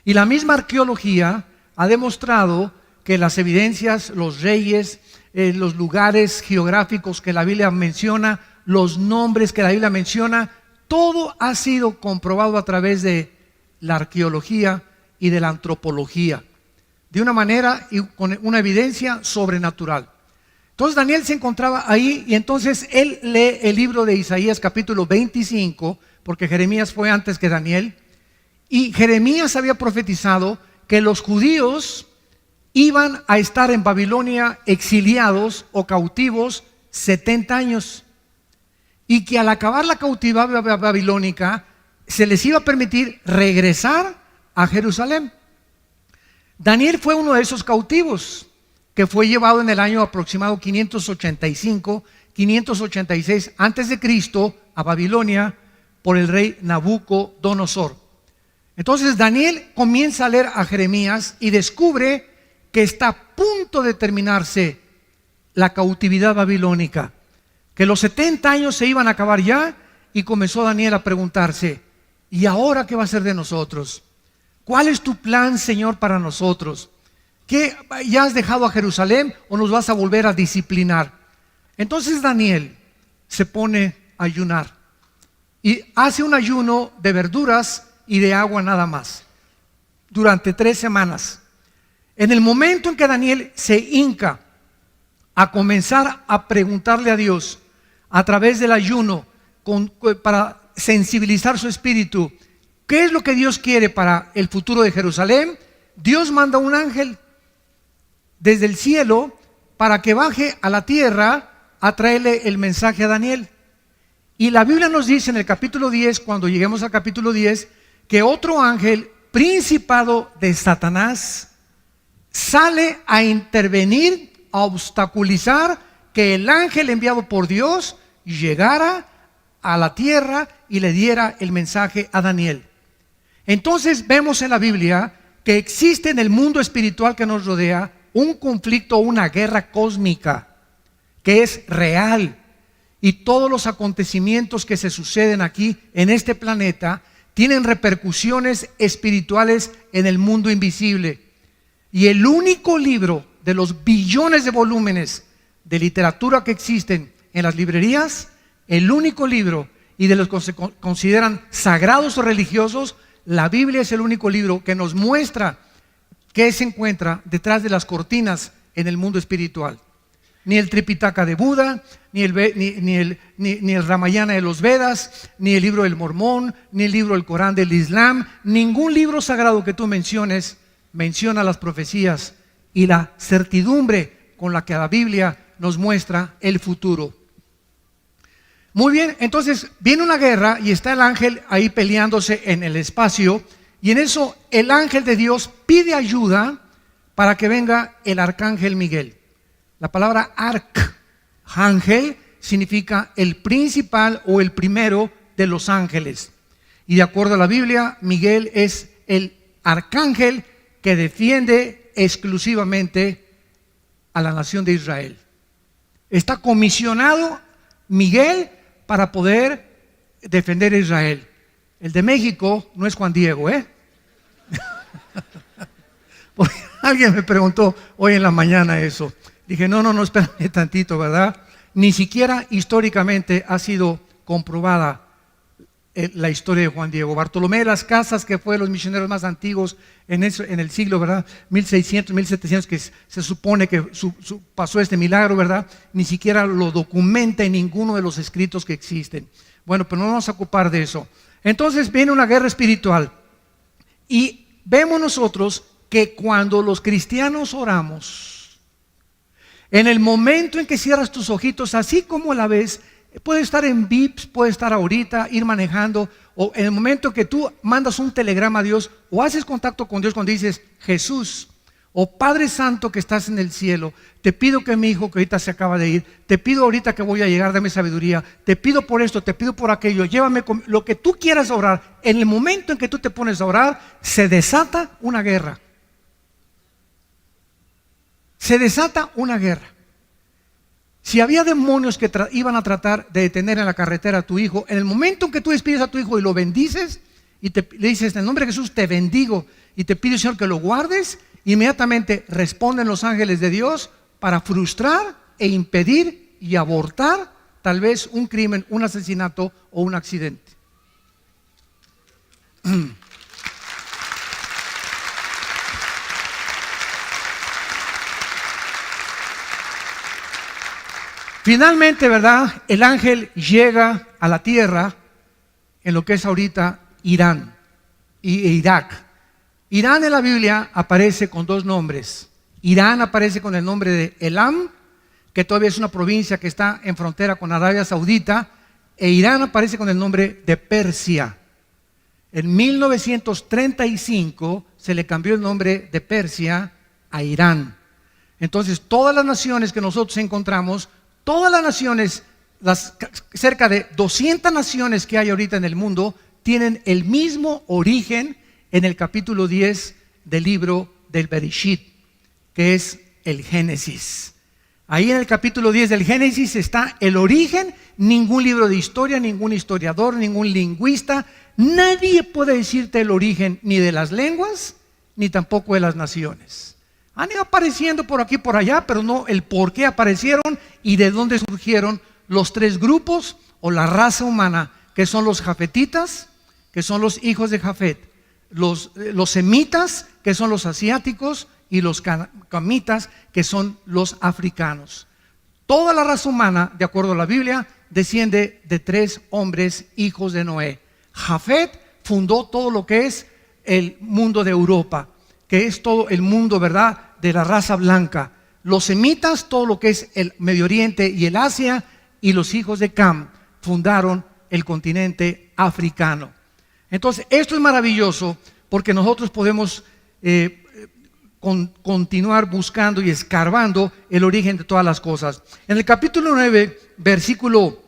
y la misma arqueología ha demostrado que las evidencias, los reyes, los lugares geográficos que la Biblia menciona, los nombres que la Biblia menciona, todo ha sido comprobado a través de la arqueología y de la antropología, de una manera y con una evidencia sobrenatural. Entonces Daniel se encontraba ahí, y entonces él lee el libro de Isaías capítulo 25, porque Jeremías fue antes que Daniel, y Jeremías había profetizado que los judíos iban a estar en Babilonia exiliados o cautivos 70 años, y que al acabar la cautividad babilónica se les iba a permitir regresar a Jerusalén. Daniel fue uno de esos cautivos que fue llevado en el año aproximado 585, 586 antes de Cristo a Babilonia por el rey Nabucodonosor. Entonces Daniel comienza a leer a Jeremías y descubre que está a punto de terminarse la cautividad babilónica, que los 70 años se iban a acabar ya, y comenzó Daniel a preguntarse: ¿y ahora qué va a ser de nosotros? ¿Cuál es tu plan, Señor, para nosotros? ¿Qué, ya has dejado a Jerusalén o nos vas a volver a disciplinar? Entonces Daniel se pone ayunar. Y hace un ayuno de verduras y de agua nada más, durante 3 semanas. En el momento en que Daniel se hinca a comenzar a preguntarle a Dios a través del ayuno para sensibilizar su espíritu, ¿qué es lo que Dios quiere para el futuro de Jerusalén? Dios manda un ángel desde el cielo para que baje a la tierra a traerle el mensaje a Daniel. Y la Biblia nos dice en el capítulo 10, cuando lleguemos al capítulo 10, que otro ángel, principado de Satanás, sale a intervenir, a obstaculizar que el ángel enviado por Dios llegara a la tierra y le diera el mensaje a Daniel. Entonces vemos en la Biblia que existe en el mundo espiritual que nos rodea un conflicto, una guerra cósmica que es real, y todos los acontecimientos que se suceden aquí en este planeta tienen repercusiones espirituales en el mundo invisible. Y el único libro de los billones de volúmenes de literatura que existen en las librerías, el único libro, y de los que se consideran sagrados o religiosos, la Biblia es el único libro que nos muestra qué se encuentra detrás de las cortinas en el mundo espiritual. Ni el Tripitaka de Buda, ni el Ramayana de los Vedas, ni el libro del Mormón, ni el libro del Corán del Islam, ningún libro sagrado que tú menciones menciona las profecías y la certidumbre con la que la Biblia nos muestra el futuro. Muy bien, entonces viene una guerra y está el ángel ahí peleándose en el espacio, y en eso el ángel de Dios pide ayuda para que venga el arcángel Miguel. La palabra arcángel significa el principal o el primero de los ángeles. Y de acuerdo a la Biblia, Miguel es el arcángel que defiende exclusivamente a la nación de Israel. Está comisionado Miguel para poder defender a Israel. El de México no es Juan Diego, Porque alguien me preguntó hoy en la mañana eso. Dije, no, espérame tantito, ¿verdad? Ni siquiera históricamente ha sido comprobada la historia de Juan Diego. Bartolomé de las Casas, que fue de los misioneros más antiguos en el siglo, ¿verdad? 1600, 1700, que se supone que pasó este milagro, ¿verdad? Ni siquiera lo documenta en ninguno de los escritos que existen. Bueno, pero no vamos a ocupar de eso. Entonces viene una guerra espiritual, y vemos nosotros que cuando los cristianos oramos, en el momento en que cierras tus ojitos, así como la ves, puede estar en VIPs, puede estar ahorita, ir manejando, o en el momento que tú mandas un telegrama a Dios, o haces contacto con Dios cuando dices, Jesús, o Padre Santo que estás en el cielo, te pido que mi hijo que ahorita se acaba de ir, te pido ahorita que voy a llegar, dame sabiduría, te pido por esto, te pido por aquello, llévame con lo que tú quieras orar. En el momento en que tú te pones a orar, se desata una guerra. Se desata una guerra. Si había demonios que iban a tratar de detener en la carretera a tu hijo, en el momento en que tú despides a tu hijo y lo bendices y le dices, en el nombre de Jesús te bendigo, y te pido, Señor, que lo guardes, inmediatamente responden los ángeles de Dios para frustrar e impedir y abortar tal vez un crimen, un asesinato o un accidente. Finalmente, ¿verdad? El ángel llega a la tierra en lo que es ahorita Irán e Irak. Irán en la Biblia aparece con 2 nombres. Irán aparece con el nombre de Elam, que todavía es una provincia que está en frontera con Arabia Saudita, e Irán aparece con el nombre de Persia. En 1935 se le cambió el nombre de Persia a Irán. Entonces todas las naciones que nosotros encontramos, todas las naciones, las cerca de 200 naciones que hay ahorita en el mundo, tienen el mismo origen en el capítulo 10 del libro del Bereshit, que es el Génesis. Ahí en el capítulo 10 del Génesis está el origen. Ningún libro de historia, ningún historiador, ningún lingüista, nadie puede decirte el origen ni de las lenguas, ni tampoco de las naciones. Han ido apareciendo por aquí y por allá, pero no el por qué aparecieron y de dónde surgieron los 3 grupos o la raza humana, que son los jafetitas, que son los hijos de Jafet, los semitas, que son los asiáticos, y los camitas, que son los africanos. Toda la raza humana, de acuerdo a la Biblia, desciende de 3 hombres, hijos de Noé. Jafet fundó todo lo que es el mundo de Europa, que es todo el mundo, ¿verdad?, de la raza blanca. Los semitas, todo lo que es el Medio Oriente y el Asia, y los hijos de Cam fundaron el continente africano. Entonces, esto es maravilloso porque nosotros podemos continuar buscando y escarbando el origen de todas las cosas. En el capítulo 9, versículo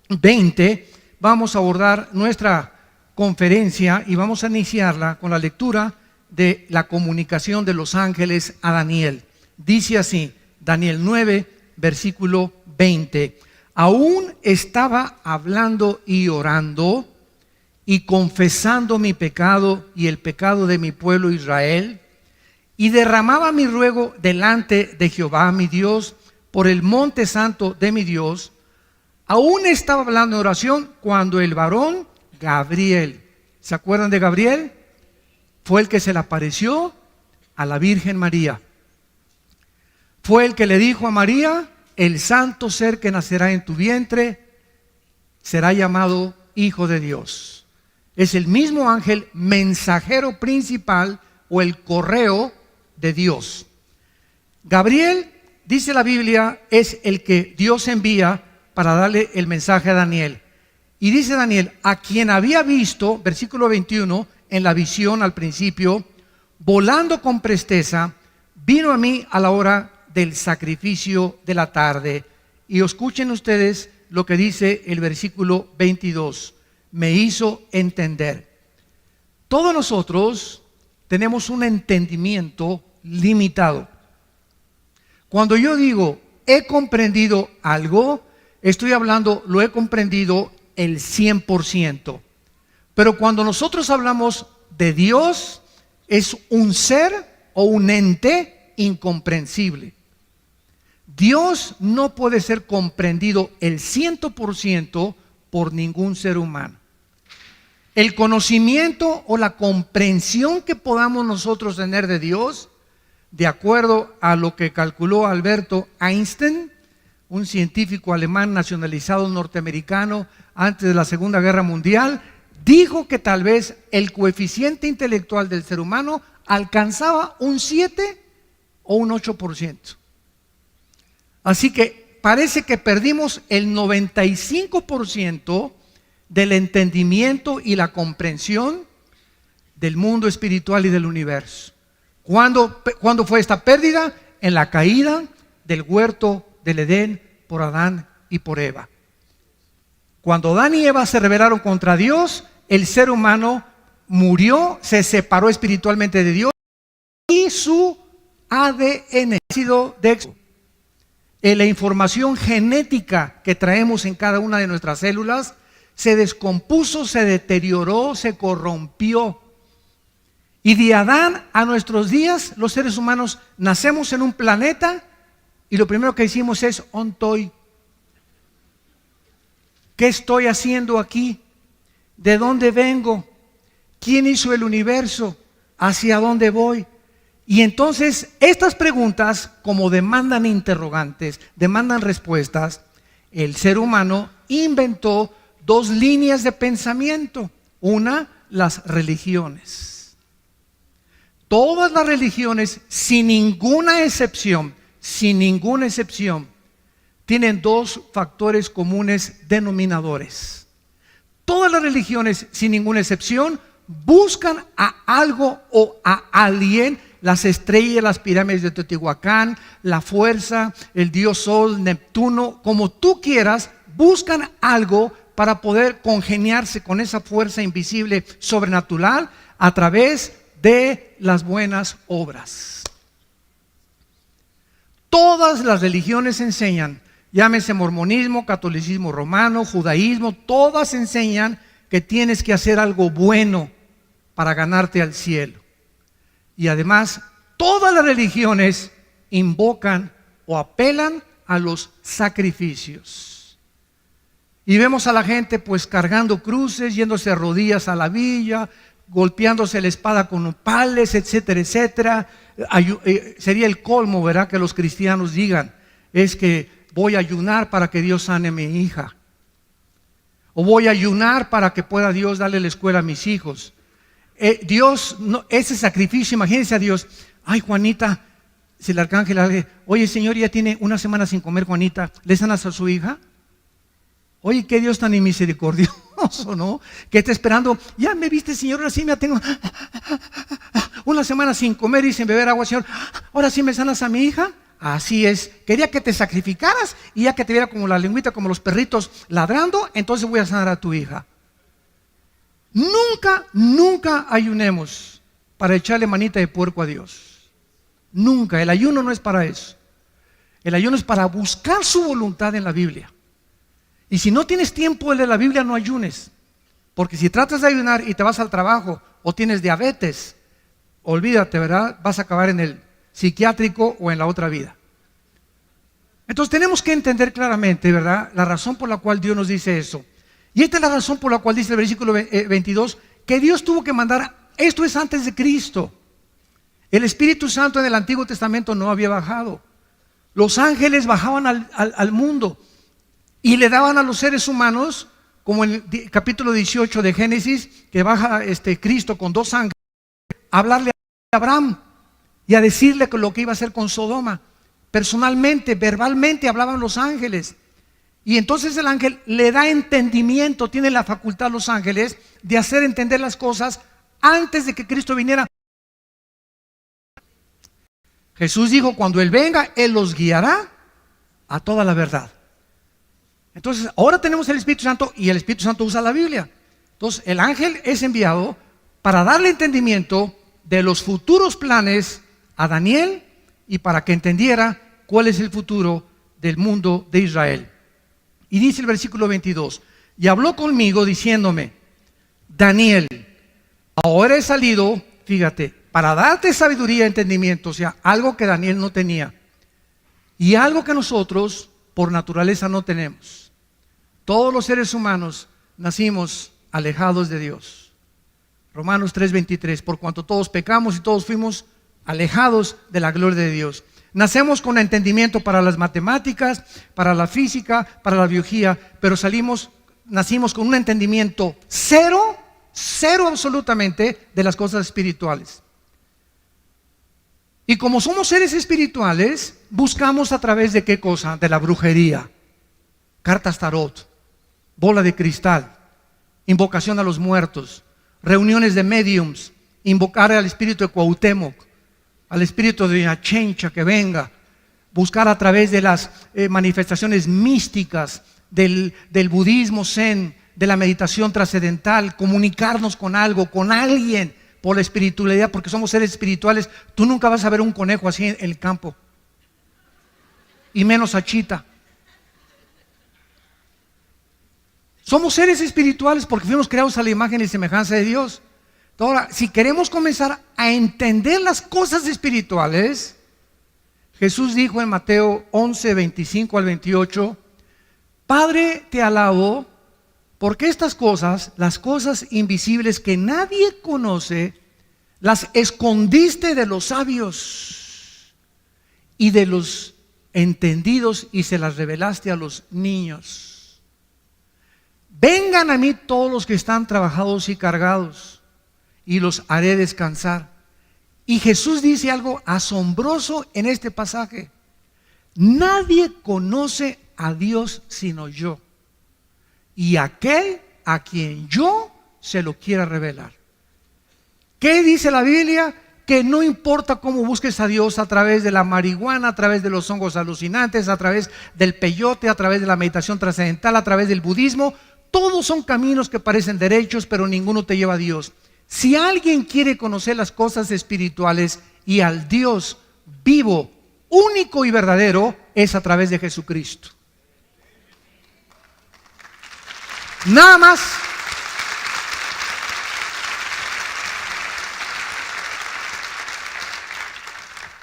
20, vamos a abordar nuestra conferencia y vamos a iniciarla con la lectura de la comunicación de los ángeles a Daniel. Dice así, Daniel 9, versículo 20. Aún estaba hablando y orando y confesando mi pecado y el pecado de mi pueblo Israel, y derramaba mi ruego delante de Jehová mi Dios por el monte santo de mi Dios. Aún estaba hablando en oración cuando el varón Gabriel, ¿se acuerdan de Gabriel? Fue el que se le apareció a la Virgen María. Fue el que le dijo a María: el santo ser que nacerá en tu vientre será llamado Hijo de Dios. Es el mismo ángel mensajero principal o el correo de Dios. Gabriel, dice la Biblia, es el que Dios envía para darle el mensaje a Daniel. Y dice Daniel, a quien había visto, versículo 21, en la visión al principio, volando con presteza, vino a mí a la hora del sacrificio de la tarde. Y escuchen ustedes lo que dice el versículo 22. Me hizo entender. Todos nosotros tenemos un entendimiento limitado. Cuando yo digo he comprendido algo, estoy hablando, lo he comprendido el 100%. Pero cuando nosotros hablamos de Dios, es un ser o un ente incomprensible. Dios no puede ser comprendido el 100% por ningún ser humano. El conocimiento o la comprensión que podamos nosotros tener de Dios, de acuerdo a lo que calculó Alberto Einstein, un científico alemán nacionalizado norteamericano antes de la Segunda Guerra Mundial, dijo que tal vez el coeficiente intelectual del ser humano alcanzaba un 7 o un 8%. Así que parece que perdimos el 95% del entendimiento y la comprensión del mundo espiritual y del universo. ¿Cuándo fue esta pérdida? En la caída del huerto del Edén por Adán y por Eva. Cuando Adán y Eva se rebelaron contra Dios, el ser humano murió, se separó espiritualmente de Dios y su ADN, ácido de la información genética que traemos en cada una de nuestras células, se descompuso, se deterioró, se corrompió. Y de Adán a nuestros días, los seres humanos nacemos en un planeta y lo primero que decimos es ontoy. ¿Qué estoy haciendo aquí? ¿De dónde vengo? ¿Quién hizo el universo? ¿Hacia dónde voy? Y entonces estas preguntas, como demandan interrogantes, demandan respuestas, el ser humano inventó 2 líneas de pensamiento. Una, las religiones. Todas las religiones, sin ninguna excepción, tienen 2 factores comunes denominadores. Todas las religiones, sin ninguna excepción, buscan a algo o a alguien, las estrellas, las pirámides de Teotihuacán, la fuerza, el dios Sol, Neptuno, como tú quieras, buscan algo para poder congeniarse con esa fuerza invisible sobrenatural a través de las buenas obras. Todas las religiones enseñan, llámese mormonismo, catolicismo romano, judaísmo, todas enseñan que tienes que hacer algo bueno para ganarte al cielo. Y además, todas las religiones invocan o apelan a los sacrificios. Y vemos a la gente pues cargando cruces, yéndose a rodillas a la villa, golpeándose la espada con pales, etcétera, etcétera. Sería el colmo, ¿verdad?, que los cristianos digan, es que voy a ayunar para que Dios sane a mi hija. O voy a ayunar para que pueda Dios darle la escuela a mis hijos. Dios, no, ese sacrificio, imagínense a Dios. Ay, Juanita, si el arcángel le dice, oye, Señor, ya tiene una semana sin comer, Juanita, ¿le sanas a su hija? Oye, qué Dios tan misericordioso, ¿no? Que está esperando, ya me viste, Señor, ahora sí me tengo una semana sin comer y sin beber agua, Señor, ahora sí me sanas a mi hija. Así es, quería que te sacrificaras y ya que te viera como la lengüita, como los perritos ladrando, entonces voy a sanar a tu hija. Nunca ayunemos para echarle manita de puerco a Dios. Nunca, el ayuno no es para eso. El ayuno es para buscar su voluntad en la Biblia. Y si no tienes tiempo de la Biblia, no ayunes. Porque si tratas de ayunar y te vas al trabajo o tienes diabetes, olvídate, ¿verdad? Vas a acabar en el psiquiátrico o en la otra vida. Entonces tenemos que entender claramente, ¿verdad?, la razón por la cual Dios nos dice eso. Y esta es la razón por la cual dice el versículo 22, que Dios tuvo que mandar, esto es antes de Cristo. El Espíritu Santo en el Antiguo Testamento no había bajado. Los ángeles bajaban al mundo y le daban a los seres humanos, como en el capítulo 18 de Génesis, que baja Cristo con 2 ángeles, a hablarle a Abraham y a decirle lo que iba a hacer con Sodoma. Personalmente, verbalmente hablaban los ángeles. Y entonces el ángel le da entendimiento, tiene la facultad los ángeles de hacer entender las cosas antes de que Cristo viniera. Jesús dijo, cuando Él venga, Él los guiará a toda la verdad. Entonces, ahora tenemos el Espíritu Santo y el Espíritu Santo usa la Biblia. Entonces, el ángel es enviado para darle entendimiento de los futuros planes a Daniel y para que entendiera cuál es el futuro del mundo de Israel. Y dice el versículo 22, y habló conmigo diciéndome, Daniel, ahora he salido, fíjate, para darte sabiduría y entendimiento, o sea, algo que Daniel no tenía y algo que nosotros por naturaleza no tenemos. Todos los seres humanos nacimos alejados de Dios. Romanos 3:23, por cuanto todos pecamos y todos fuimos alejados de la gloria de Dios. Nacemos con entendimiento para las matemáticas, para la física, para la biología, pero nacimos con un entendimiento cero absolutamente de las cosas espirituales. Y como somos seres espirituales, buscamos a través de ¿qué cosa? De la brujería, cartas tarot, bola de cristal, invocación a los muertos, reuniones de mediums, invocar al espíritu de Cuauhtémoc, al espíritu de Achencha que venga, buscar a través de las manifestaciones místicas del budismo zen, de la meditación trascendental, comunicarnos con algo, con alguien, por la espiritualidad, porque somos seres espirituales. Tú nunca vas a ver un conejo así en el campo, y menos a Chita. Somos seres espirituales porque fuimos creados a la imagen y semejanza de Dios. Ahora, si queremos comenzar a entender las cosas espirituales, Jesús dijo en Mateo 11, 25 al 28, Padre, te alabo, porque estas cosas, las cosas invisibles que nadie conoce, las escondiste de los sabios y de los entendidos y se las revelaste a los niños. Vengan a mí todos los que están trabajados y cargados, y los haré descansar. Y Jesús dice algo asombroso en este pasaje. Nadie conoce a Dios sino yo, y aquel a quien yo se lo quiera revelar. ¿Qué dice la Biblia? Que no importa cómo busques a Dios, a través de la marihuana, a través de los hongos alucinantes, a través del peyote, a través de la meditación trascendental, a través del budismo, todos son caminos que parecen derechos, pero ninguno te lleva a Dios. Si alguien quiere conocer las cosas espirituales y al Dios vivo, único y verdadero, es a través de Jesucristo. Nada más.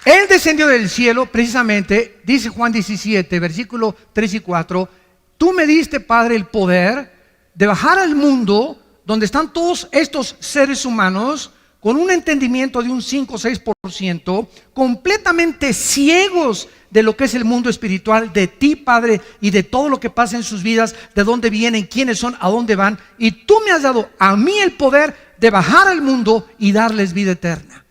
Él descendió del cielo, precisamente, dice Juan 17, versículo 3 y 4, tú me diste, Padre, el poder de bajar al mundo donde están todos estos seres humanos con un entendimiento de un 5 o 6%, completamente ciegos de lo que es el mundo espiritual, de ti, Padre, y de todo lo que pasa en sus vidas, de dónde vienen, quiénes son, a dónde van. Y tú me has dado a mí el poder de bajar al mundo y darles vida eterna.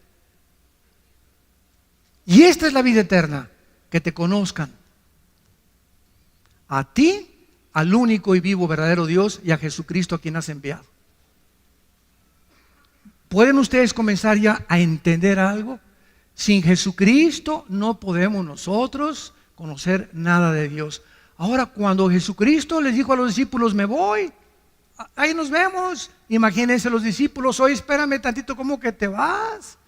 Y esta es la vida eterna, que te conozcan a ti, al único y vivo verdadero Dios, y a Jesucristo a quien has enviado. ¿Pueden ustedes comenzar ya a entender algo? Sin Jesucristo no podemos nosotros conocer nada de Dios. Ahora, cuando Jesucristo les dijo a los discípulos, me voy, ahí nos vemos. Imagínense los discípulos, oye, espérame tantito, ¿cómo que te vas?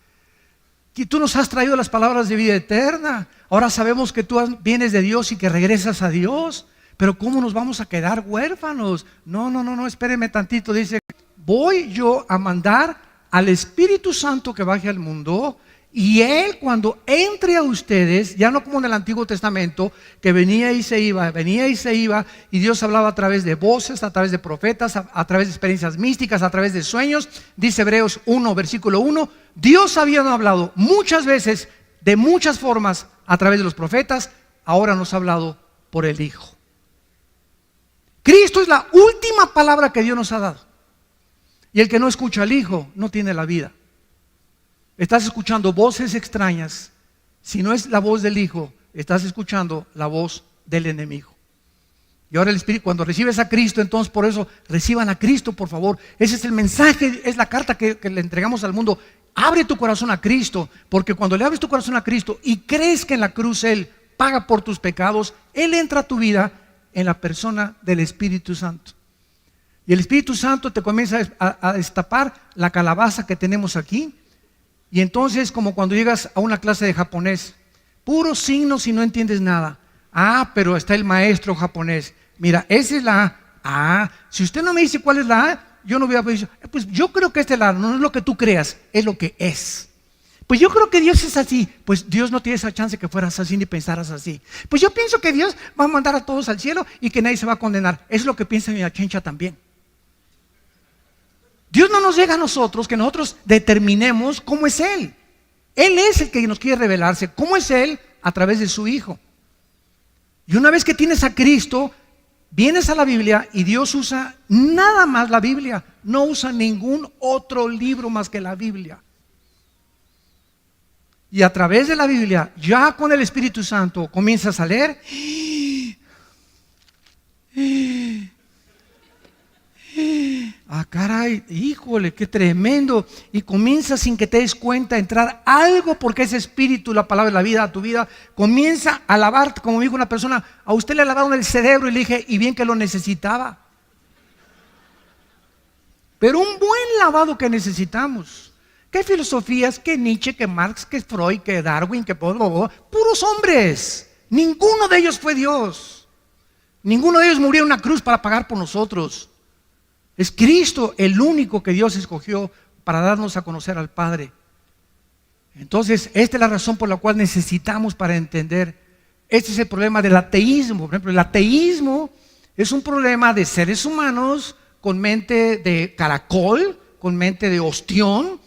Que tú nos has traído las palabras de vida eterna. Ahora sabemos que tú vienes de Dios y que regresas a Dios. Pero ¿cómo nos vamos a quedar huérfanos? No, espérenme tantito. Dice, voy yo a mandar al Espíritu Santo que baje al mundo, y Él, cuando entre a ustedes, ya no como en el Antiguo Testamento, que venía y se iba, y Dios hablaba a través de voces, a través de profetas, a través de experiencias místicas, a través de sueños. Dice Hebreos 1, versículo 1, Dios había hablado muchas veces, de muchas formas, a través de los profetas. Ahora nos ha hablado por el Hijo. Cristo es la última palabra que Dios nos ha dado. Y el que no escucha al Hijo no tiene la vida. Estás escuchando voces extrañas. Si no es la voz del Hijo, estás escuchando la voz del enemigo. Y ahora el Espíritu, cuando recibes a Cristo, entonces por eso reciban a Cristo, por favor. Ese es el mensaje, es la carta que le entregamos al mundo. Abre tu corazón a Cristo, porque cuando le abres tu corazón a Cristo y crees que en la cruz Él paga por tus pecados, Él entra a tu vida en la persona del Espíritu Santo. Y el Espíritu Santo te comienza a destapar la calabaza que tenemos aquí. Y entonces, como cuando llegas a una clase de japonés, puros signos y no entiendes nada. Ah, pero está el maestro japonés. Mira, esa es la A. Si usted no me dice cuál es la A, yo no voy a decir, pues yo creo que esta es la A. No es lo que tú creas, es lo que es. Pues yo creo que Dios es así. Pues Dios no tiene esa chance que fueras así ni pensaras así. Pues yo pienso que Dios va a mandar a todos al cielo y que nadie se va a condenar. Es lo que piensa mi Chencha también. Dios no nos llega a nosotros que nosotros determinemos cómo es Él. Él es el que nos quiere revelarse. ¿Cómo es Él? A través de su Hijo. Y una vez que tienes a Cristo, vienes a la Biblia y Dios usa nada más la Biblia. No usa ningún otro libro más que la Biblia. Y a través de la Biblia, ya con el Espíritu Santo, comienzas a leer. Ah, caray, híjole, qué tremendo. Y comienza sin que te des cuenta a entrar algo, porque ese espíritu, la palabra de la vida, a tu vida, comienza a lavarte. Como me dijo una persona, a usted le lavaron el cerebro, y le dije, y bien que lo necesitaba. Pero un buen lavado que necesitamos. ¿Qué filosofías? ¿Qué Nietzsche? ¿Qué Marx? ¿Qué Freud? ¿Qué Darwin? ¿Qué puros hombres? Ninguno de ellos fue Dios. Ninguno de ellos murió en una cruz para pagar por nosotros. Es Cristo el único que Dios escogió para darnos a conocer al Padre. Entonces, esta es la razón por la cual necesitamos para entender. Este es el problema del ateísmo. Por ejemplo, el ateísmo es un problema de seres humanos con mente de caracol, con mente de ostión,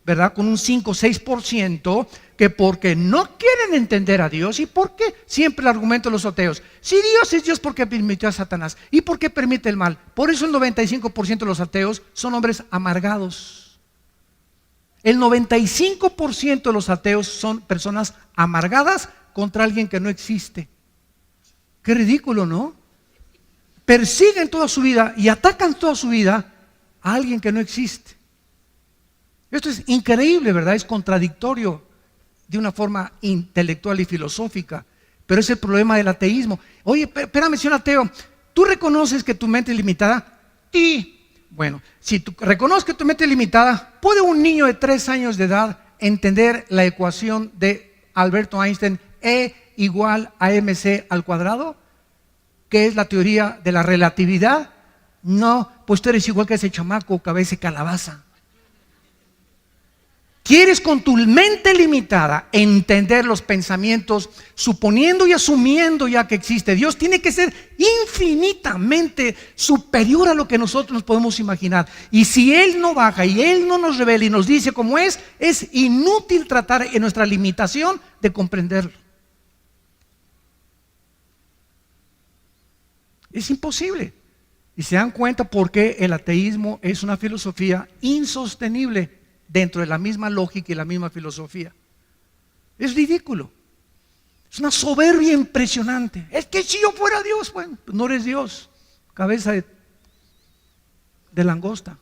¿verdad? Con un 5 o 6%, que porque no quieren entender a Dios. ¿Y por qué? Siempre el argumento de los ateos. Si Dios es Dios, ¿por qué permitió a Satanás? ¿Y por qué permite el mal? Por eso el 95% de los ateos son hombres amargados. El 95% de los ateos son personas amargadas contra alguien que no existe. Qué ridículo, ¿no? Persiguen toda su vida y atacan toda su vida a alguien que no existe. Esto es increíble, ¿verdad? Es contradictorio de una forma intelectual y filosófica, pero es el problema del ateísmo. Oye, espérame, señor ateo, ¿tú reconoces que tu mente es limitada? Sí. Bueno, si tú reconoces que tu mente es limitada, ¿puede un niño de 3 años de edad entender la ecuación de Alberto Einstein, E igual a mc al cuadrado? ¿Qué es la teoría de la relatividad? No, pues tú eres igual que ese chamaco, cabeza de calabaza. quieres con tu mente limitada entender los pensamientos, suponiendo y asumiendo ya que existe Dios, tiene que ser infinitamente superior a lo que nosotros nos podemos imaginar. Y si Él no baja y Él no nos revela y nos dice cómo es inútil tratar en nuestra limitación de comprenderlo. Es imposible. Y se dan cuenta por qué el ateísmo es una filosofía insostenible dentro de la misma lógica y la misma filosofía. Es ridículo. Es una soberbia impresionante. Es que si yo fuera Dios, bueno, no eres Dios. Cabeza de langosta.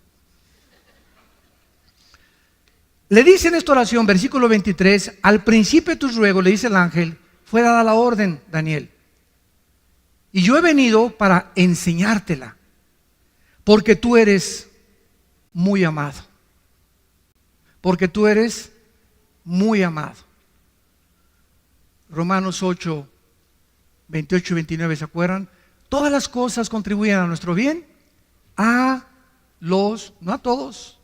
Le dice en esta oración, versículo 23, al principio de tus ruegos, le dice el ángel, fue dada la orden, Daniel. Y yo he venido para enseñártela, porque tú eres muy amado. Porque tú eres muy amado. Romanos 8, 28 y 29, ¿se acuerdan? Todas las cosas contribuyen a nuestro bien, a los, no a todos,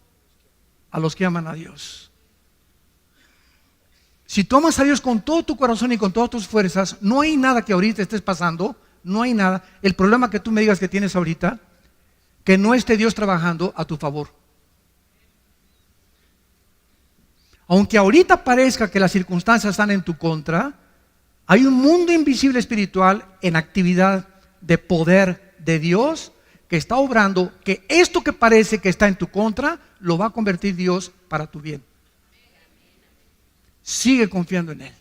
a los que aman a Dios. Si tú amas a Dios con todo tu corazón y con todas tus fuerzas, no hay nada que ahorita estés pasando, no hay nada. El problema que tú me digas que tienes ahorita, que no esté Dios trabajando a tu favor. Aunque ahorita parezca que las circunstancias están en tu contra, hay un mundo invisible espiritual en actividad de poder de Dios que está obrando, que esto que parece que está en tu contra, lo va a convertir Dios para tu bien. Sigue confiando en Él.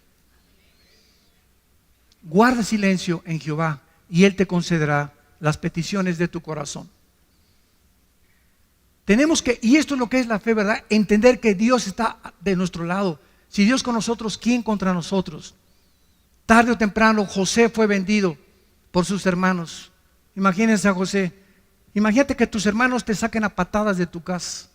Guarda silencio en Jehová y Él te concederá las peticiones de tu corazón. Tenemos que, y esto es lo que es la fe, ¿verdad? Entender que Dios está de nuestro lado. Si Dios con nosotros, ¿quién contra nosotros? Tarde o temprano José fue vendido por sus hermanos. Imagínense a José. Imagínate que tus hermanos te saquen a patadas de tu casa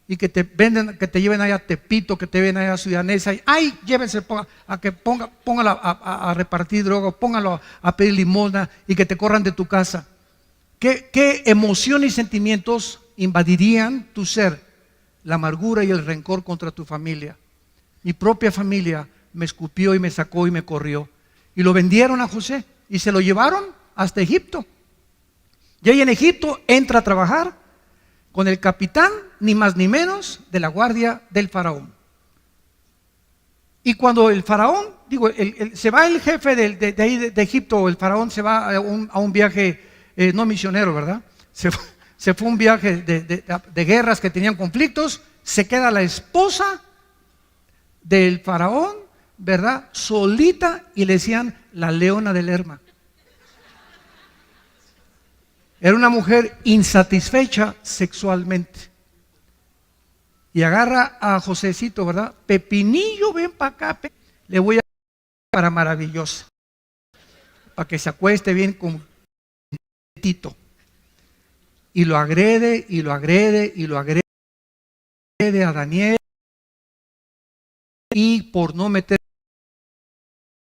y que te venden, que te lleven allá a Tepito, que te lleven allá a Ciudad Neza y ay, llévense a que póngalo a repartir droga, póngalo a pedir limosna y que te corran de tu casa. ¿Qué emociones y sentimientos invadirían tu ser? La amargura y el rencor contra tu familia. Mi propia familia me escupió y me sacó y me corrió. Y lo vendieron a José y se lo llevaron hasta Egipto. Y ahí en Egipto entra a trabajar con el capitán, ni más ni menos, de la guardia del faraón. Y cuando el faraón, se va el jefe de ahí de Egipto, el faraón se va a un viaje, no misionero, ¿verdad? Se fue a un viaje de guerras que tenían conflictos, se queda la esposa del faraón, ¿verdad? Solita, y le decían la leona de Lerma. Era una mujer insatisfecha sexualmente. Y agarra a Josecito, ¿verdad? Pepinillo, ven para acá. Le voy a para maravillosa. Para que se acueste bien con Tito. Y lo agrede, y lo agrede, y lo agrede a Daniel. Y por no meter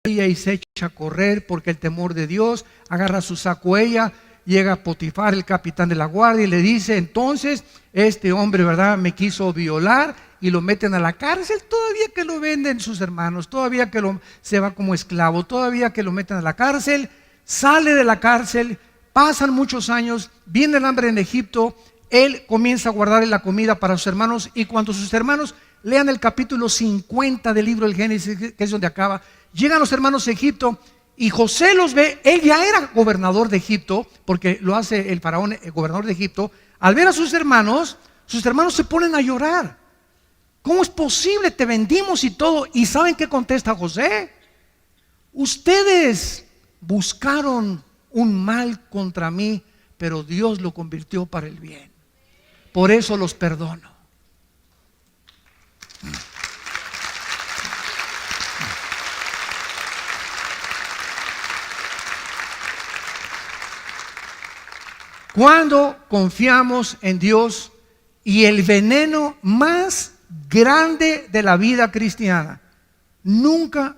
ella y se echa a correr porque el temor de Dios, agarra su saco ella. Llega Potifar, el capitán de la guardia, y le dice, entonces, este hombre, ¿verdad?, me quiso violar, y lo meten a la cárcel, todavía que lo venden sus hermanos, todavía que se va como esclavo, todavía que lo meten a la cárcel, sale de la cárcel, pasan muchos años, viene el hambre en Egipto, él comienza a guardar la comida para sus hermanos, y cuando sus hermanos lean el capítulo 50 del libro del Génesis, que es donde acaba, llegan los hermanos a Egipto, y José los ve, él ya era gobernador de Egipto, porque lo hace el faraón, el gobernador de Egipto. Al ver a sus hermanos se ponen a llorar. ¿Cómo es posible? Te vendimos y todo. ¿Y saben qué contesta José? Ustedes buscaron un mal contra mí, pero Dios lo convirtió para el bien. Por eso los perdono. Cuando confiamos en Dios, y el veneno más grande de la vida cristiana, nunca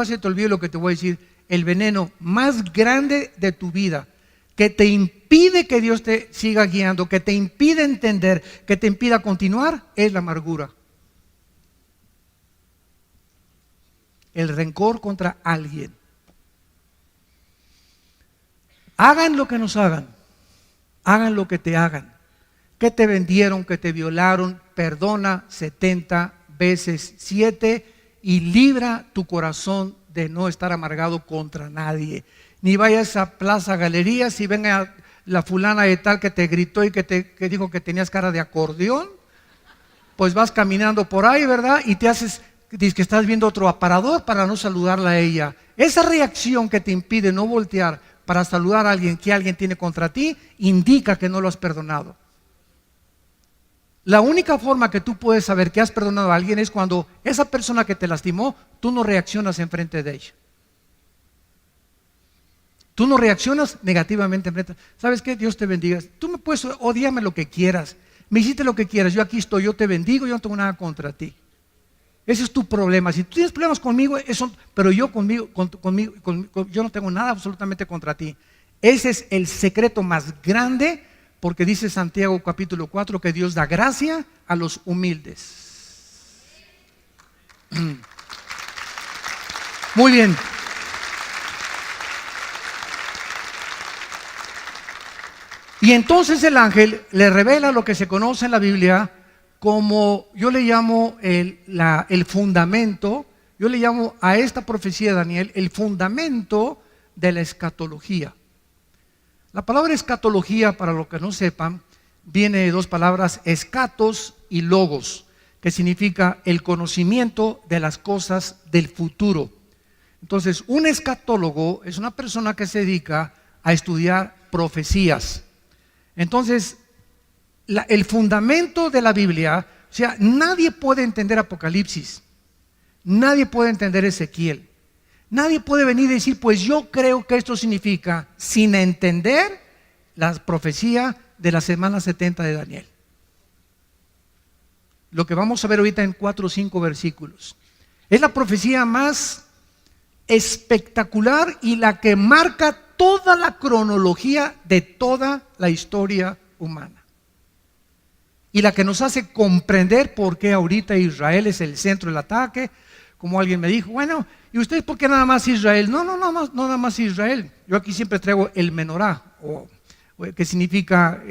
se te olvide lo que te voy a decir, el veneno más grande de tu vida, que te impide que Dios te siga guiando, que te impide entender, que te impida continuar, es la amargura. el rencor contra alguien. Hagan lo que nos hagan, hagan lo que te hagan, que te vendieron, que te violaron, perdona 70 veces 7 y libra tu corazón de no estar amargado contra nadie. Ni vayas a Plaza Galerías y venga la fulana de tal que te gritó y que dijo que tenías cara de acordeón, pues vas caminando por ahí, ¿verdad? Y te haces, dices que estás viendo otro aparador para no saludarla a ella. Esa reacción que te impide no voltear para saludar a alguien que alguien tiene contra ti, indica que no lo has perdonado. La única forma que tú puedes saber que has perdonado a alguien es cuando esa persona que te lastimó, tú no reaccionas enfrente de ella. Tú no reaccionas negativamente enfrente. ¿Sabes qué? Dios te bendiga. Tú me puedes odiarme lo que quieras. Me hiciste lo que quieras. Yo aquí estoy, yo te bendigo, yo no tengo nada contra ti. Ese es tu problema. Si tú tienes problemas conmigo, eso, pero yo yo no tengo nada absolutamente contra ti. Ese es el secreto más grande, porque dice Santiago capítulo 4 que Dios da gracia a los humildes. Muy bien. Y entonces el ángel le revela lo que se conoce en la Biblia como, yo le llamo el fundamento, yo le llamo a esta profecía de Daniel el fundamento de la escatología. La palabra escatología, para los que no sepan, viene de dos palabras, escatos y logos, que significa el conocimiento de las cosas del futuro. Entonces, un escatólogo es una persona que se dedica a estudiar profecías. Entonces, el fundamento de la Biblia, o sea, nadie puede entender Apocalipsis, nadie puede entender Ezequiel, nadie puede venir y decir, pues yo creo que esto significa, sin entender la profecía de la semana 70 de Daniel. Lo que vamos a ver ahorita en 4 o 5 versículos. Es la profecía más espectacular y la que marca toda la cronología de toda la historia humana. Y la que nos hace comprender por qué ahorita Israel es el centro del ataque. Como alguien me dijo, bueno, ¿y ustedes por qué nada más Israel? No nada más Israel. Yo aquí siempre traigo el menorá, que significa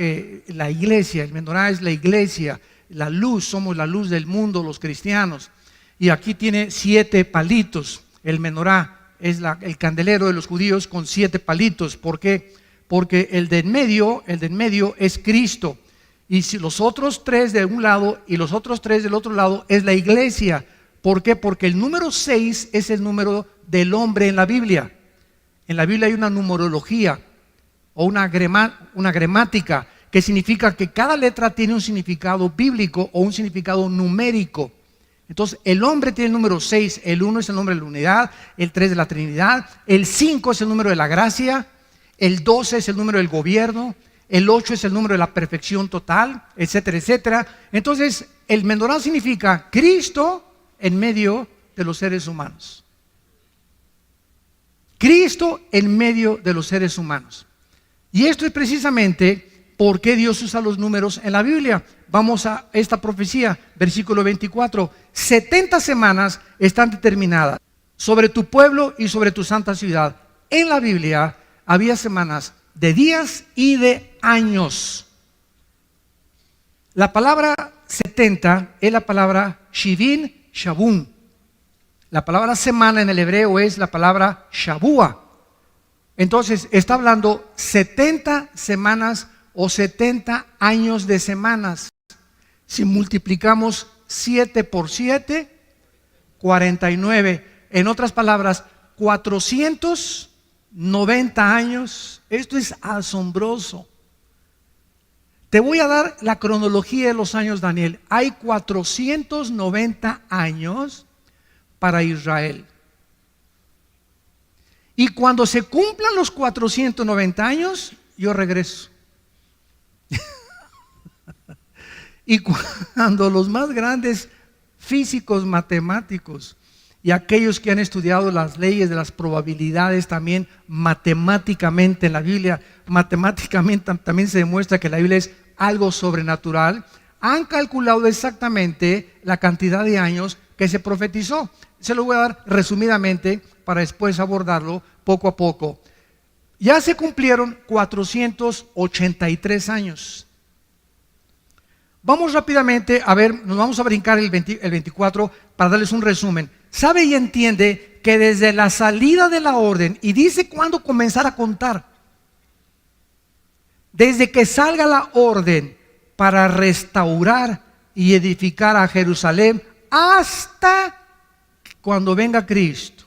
la iglesia. El menorá es la iglesia, la luz, somos la luz del mundo, los cristianos. Y aquí tiene 7 palitos. El menorá es el candelero de los judíos con 7 palitos. ¿Por qué? Porque el de en medio es Cristo. Y si los otros 3 de un lado y los otros 3 del otro lado es la iglesia. ¿Por qué? Porque el número 6 es el número del hombre en la Biblia. En la Biblia hay una numerología o una gramática que significa que cada letra tiene un significado bíblico o un significado numérico. Entonces el hombre tiene el número 6, el 1 es el nombre de la unidad, el 3 de la Trinidad, el 5 es el número de la gracia, el 12 es el número del gobierno, el 8 es el número de la perfección total, etcétera, etcétera. Entonces el menorá significa Cristo en medio de los seres humanos. Cristo en medio de los seres humanos. Y esto es precisamente por qué Dios usa los números en la Biblia. Vamos a esta profecía, versículo 24. 70 semanas están determinadas sobre tu pueblo y sobre tu santa ciudad. En la Biblia había semanas de días y de años. La palabra 70 es la palabra Shivin Shabun. La palabra semana en el hebreo es la palabra Shabua. Entonces está hablando 70 semanas o 70 años de semanas. Si multiplicamos 7 por 7, 49. En otras palabras, 490 años. Esto es asombroso. Te voy a dar la cronología de los años, Daniel. Hay 490 años para Israel. Y cuando se cumplan los 490 años, yo regreso. Y cuando los más grandes físicos, matemáticos y aquellos que han estudiado las leyes de las probabilidades también matemáticamente en la Biblia, matemáticamente también se demuestra que la Biblia es algo sobrenatural, han calculado exactamente la cantidad de años que se profetizó. Se lo voy a dar resumidamente para después abordarlo poco a poco. Ya se cumplieron 483 años. Vamos rápidamente a ver, nos vamos a brincar el 24 para darles un resumen. Sabe y entiende que desde la salida de la orden, y dice cuándo comenzar a contar, desde que salga la orden para restaurar y edificar a Jerusalén hasta cuando venga Cristo,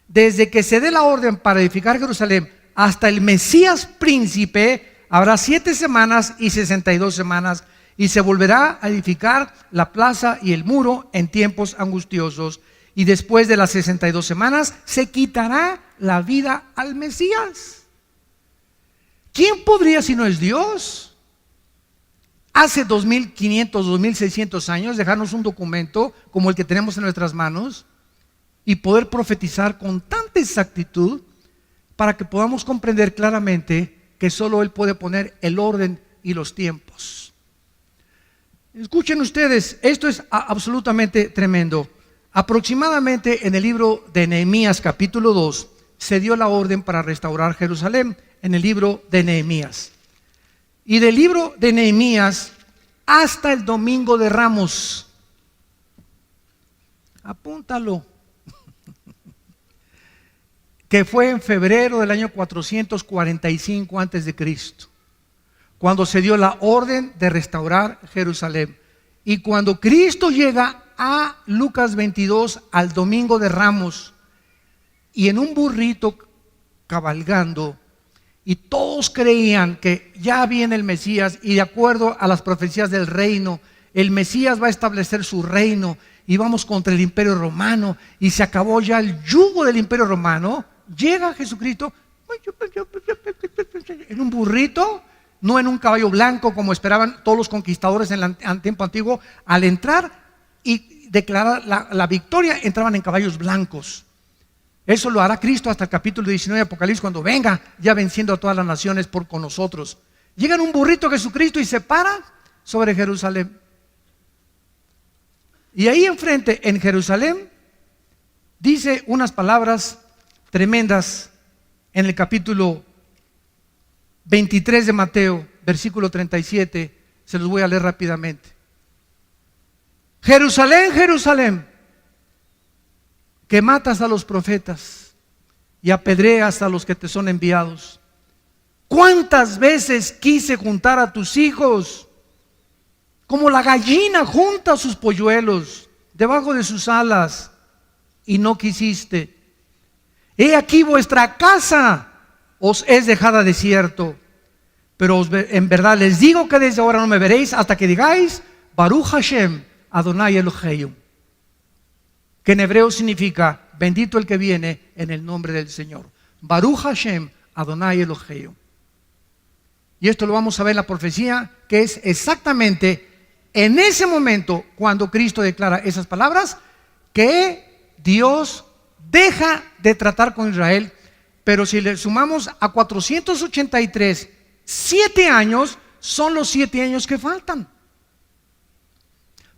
desde que se dé la orden para edificar Jerusalén hasta el Mesías príncipe, habrá 7 semanas y 62 semanas, y se volverá a edificar la plaza y el muro en tiempos angustiosos, y después de las 62 semanas se quitará la vida al Mesías. ¿Quién podría, si no es Dios, hace 2500, 2600 años dejarnos un documento como el que tenemos en nuestras manos y poder profetizar con tanta exactitud para que podamos comprender claramente que solo Él puede poner el orden y los tiempos? Escuchen ustedes, esto es absolutamente tremendo. Aproximadamente en el libro de Nehemías capítulo 2 se dio la orden para restaurar Jerusalén, en el libro de Nehemías. Y del libro de Nehemías hasta el domingo de Ramos, apúntalo, que fue en febrero del año 445 antes de Cristo, cuando se dio la orden de restaurar Jerusalén. Y cuando Cristo llega a Lucas 22 al domingo de Ramos, y en un burrito cabalgando, y todos creían que ya viene el Mesías, y de acuerdo a las profecías del reino, el Mesías va a establecer su reino, y vamos contra el imperio romano, y se acabó ya el yugo del imperio romano. Llega Jesucristo en un burrito, no en un caballo blanco como esperaban todos los conquistadores en el tiempo antiguo. Al entrar y declarar la victoria, entraban en caballos blancos. Eso lo hará Cristo hasta el capítulo 19 de Apocalipsis, cuando venga ya venciendo a todas las naciones con nosotros. Llega en un burrito Jesucristo y se para sobre Jerusalén. Y ahí enfrente, en Jerusalén, dice unas palabras tremendas en el capítulo 23 de Mateo, versículo 37, se los voy a leer rápidamente. Jerusalén, Jerusalén, que matas a los profetas y apedreas a los que te son enviados. ¿Cuántas veces quise juntar a tus hijos, como la gallina junta sus polluelos debajo de sus alas, y no quisiste? He aquí vuestra casa os es dejada desierto. Pero en verdad les digo que desde ahora no me veréis hasta que digáis Baruch Hashem Adonai Elohim, que en hebreo significa bendito el que viene en el nombre del Señor. Baruch Hashem Adonai Elohim. Y esto lo vamos a ver en la profecía, que es exactamente en ese momento cuando Cristo declara esas palabras, que Dios deja de tratar con Israel. Pero si le sumamos a 483, 7 años son los 7 años que faltan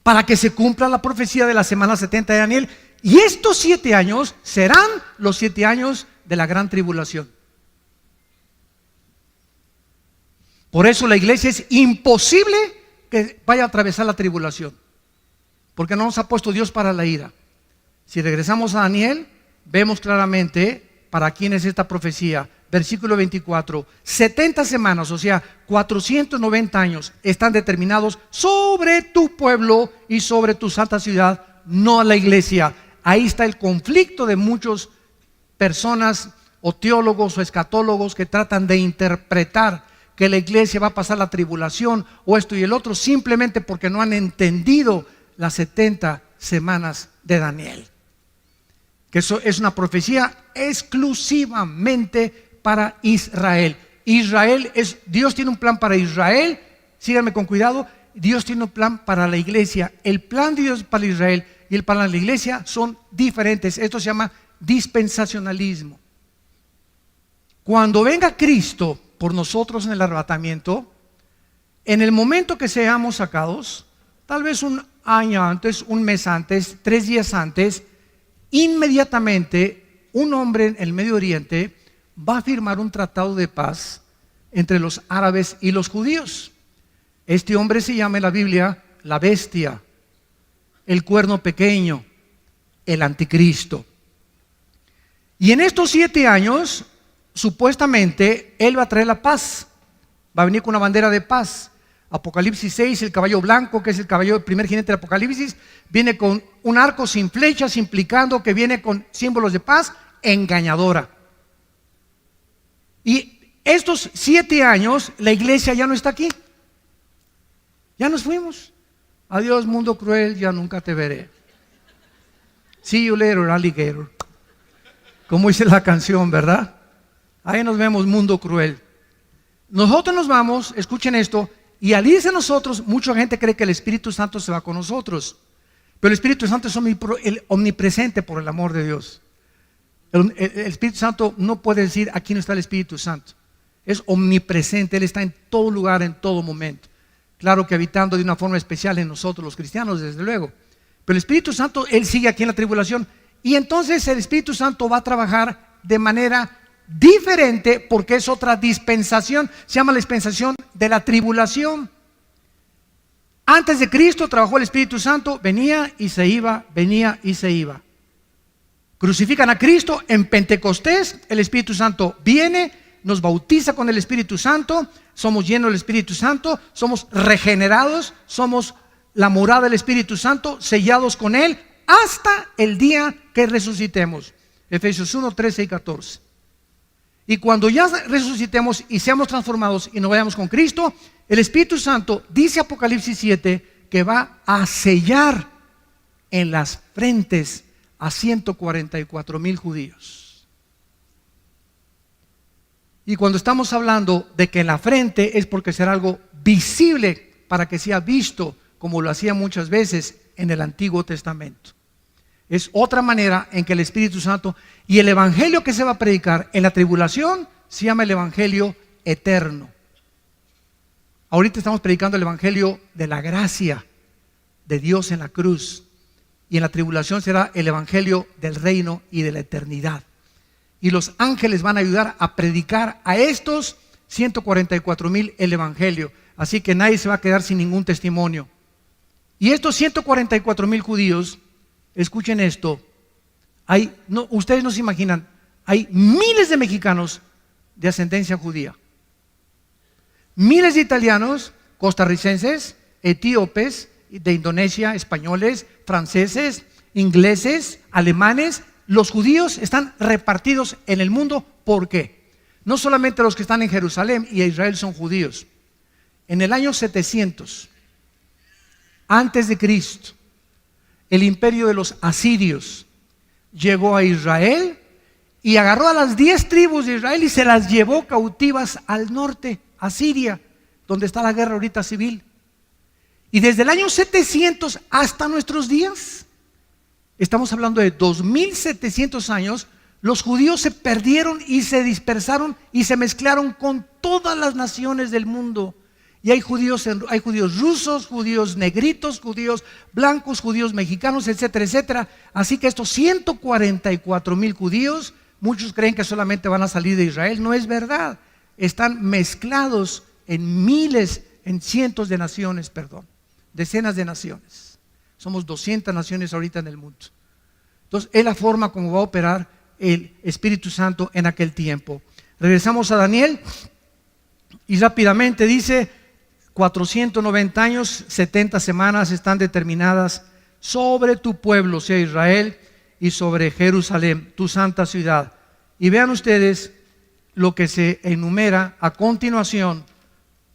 para que se cumpla la profecía de la semana 70 de Daniel. Y estos 7 años serán los 7 años de la gran tribulación. Por eso la iglesia es imposible que vaya a atravesar la tribulación, porque no nos ha puesto Dios para la ira. Si regresamos a Daniel, vemos claramente para quién es esta profecía. Versículo 24, 70 semanas, o sea, 490 años están determinados sobre tu pueblo y sobre tu santa ciudad, no a la iglesia. Ahí está el conflicto de muchas personas o teólogos o escatólogos que tratan de interpretar que la iglesia va a pasar la tribulación o esto y el otro, simplemente porque no han entendido las 70 semanas de Daniel. Que eso es una profecía exclusivamente para Israel. Dios tiene un plan para Israel. Síganme con cuidado. Dios tiene un plan para la iglesia. El plan de Dios para Israel y el plan de la iglesia son diferentes. Esto se llama dispensacionalismo. Cuando venga Cristo por nosotros en el arrebatamiento, en el momento que seamos sacados, tal vez un año antes, un mes antes, 3 días antes, inmediatamente un hombre en el Medio Oriente va a firmar un tratado de paz entre los árabes y los judíos. Este hombre se llama en la Biblia la bestia, el cuerno pequeño, el anticristo. Y en estos 7 años, supuestamente, él va a traer la paz. Va a venir con una bandera de paz. Apocalipsis 6, el caballo blanco, que es el caballo del primer jinete del Apocalipsis, viene con un arco sin flechas, implicando que viene con símbolos de paz engañadora. Y estos 7 años, la iglesia ya no está aquí. Ya nos fuimos. Adiós, mundo cruel, ya nunca te veré. See you later, alligator. Como dice la canción, ¿verdad? Ahí nos vemos, mundo cruel. Nosotros nos vamos, escuchen esto, y al irse nosotros, mucha gente cree que el Espíritu Santo se va con nosotros. Pero el Espíritu Santo es omnipresente por el amor de Dios. El Espíritu Santo no puede decir, aquí no está el Espíritu Santo. Es omnipresente, Él está en todo lugar, en todo momento. Claro que habitando de una forma especial en nosotros los cristianos, desde luego. Pero el Espíritu Santo, Él sigue aquí en la tribulación. Y entonces el Espíritu Santo va a trabajar de manera diferente porque es otra dispensación. Se llama la dispensación de la tribulación. Antes de Cristo trabajó el Espíritu Santo, venía y se iba, venía y se iba. Crucifican a Cristo en Pentecostés, el Espíritu Santo viene, nos bautiza con el Espíritu Santo, somos llenos del Espíritu Santo, somos regenerados, somos la morada del Espíritu Santo, sellados con Él hasta el día que resucitemos. Efesios 1, 13 y 14. Y cuando ya resucitemos y seamos transformados y nos vayamos con Cristo, el Espíritu Santo, dice Apocalipsis 7, que va a sellar en las frentes a 144,000 judíos. Y cuando estamos hablando de que en la frente es porque será algo visible para que sea visto, como lo hacía muchas veces en el Antiguo Testamento. Es otra manera en que el Espíritu Santo y el evangelio que se va a predicar en la tribulación se llama el evangelio eterno. Ahorita estamos predicando el evangelio de la gracia de Dios en la cruz, y en la tribulación será el evangelio del reino y de la eternidad. Y los ángeles van a ayudar a predicar a estos 144,000 el evangelio. Así que nadie se va a quedar sin ningún testimonio. Y estos 144,000 judíos, escuchen esto, ustedes no se imaginan, hay miles de mexicanos de ascendencia judía, miles de italianos, costarricenses, etíopes, de Indonesia, españoles, franceses, ingleses, alemanes. Los judíos están repartidos en el mundo. ¿Por qué? No solamente los que están en Jerusalén y Israel son judíos. En el año 700 antes de Cristo, el imperio de los asirios llegó a Israel y agarró a las 10 tribus de Israel y se las llevó cautivas al norte, a Siria, donde está la guerra ahorita civil. Y desde el año 700 hasta nuestros días, estamos hablando de 2700 años, los judíos se perdieron y se dispersaron y se mezclaron con todas las naciones del mundo. Y hay judíos rusos, judíos negritos, judíos blancos, judíos mexicanos, etcétera, etcétera. Así que estos 144,000 judíos, muchos creen que solamente van a salir de Israel. No es verdad. Están mezclados en cientos de naciones, decenas de naciones. Somos 200 naciones ahorita en el mundo. Entonces es la forma como va a operar el Espíritu Santo en aquel tiempo. Regresamos a Daniel y rápidamente dice: 490 años, 70 semanas están determinadas sobre tu pueblo, sea Israel, y sobre Jerusalén, tu santa ciudad. Y vean ustedes lo que se enumera a continuación,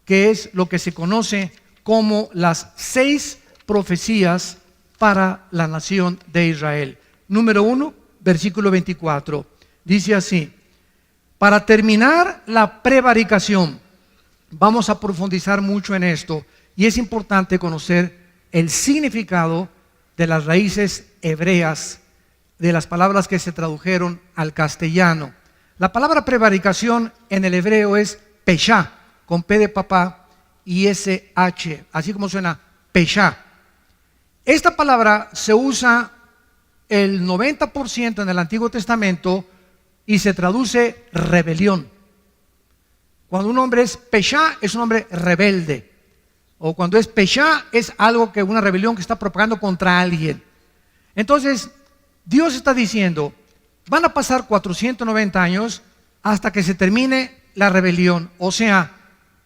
que es lo que se conoce como las 6 profecías para la nación de Israel. Número 1, versículo 24, dice así: para terminar la prevaricación. Vamos a profundizar mucho en esto, y es importante conocer el significado de las raíces hebreas, de las palabras que se tradujeron al castellano. La palabra prevaricación en el hebreo es peshá, con P de papá y SH, así como suena, peshá. Esta palabra se usa el 90% en el Antiguo Testamento y se traduce rebelión. Cuando un hombre es peshá, es un hombre rebelde. O cuando es peshá, es algo que una rebelión que está propagando contra alguien. Entonces, Dios está diciendo, van a pasar 490 años hasta que se termine la rebelión. O sea,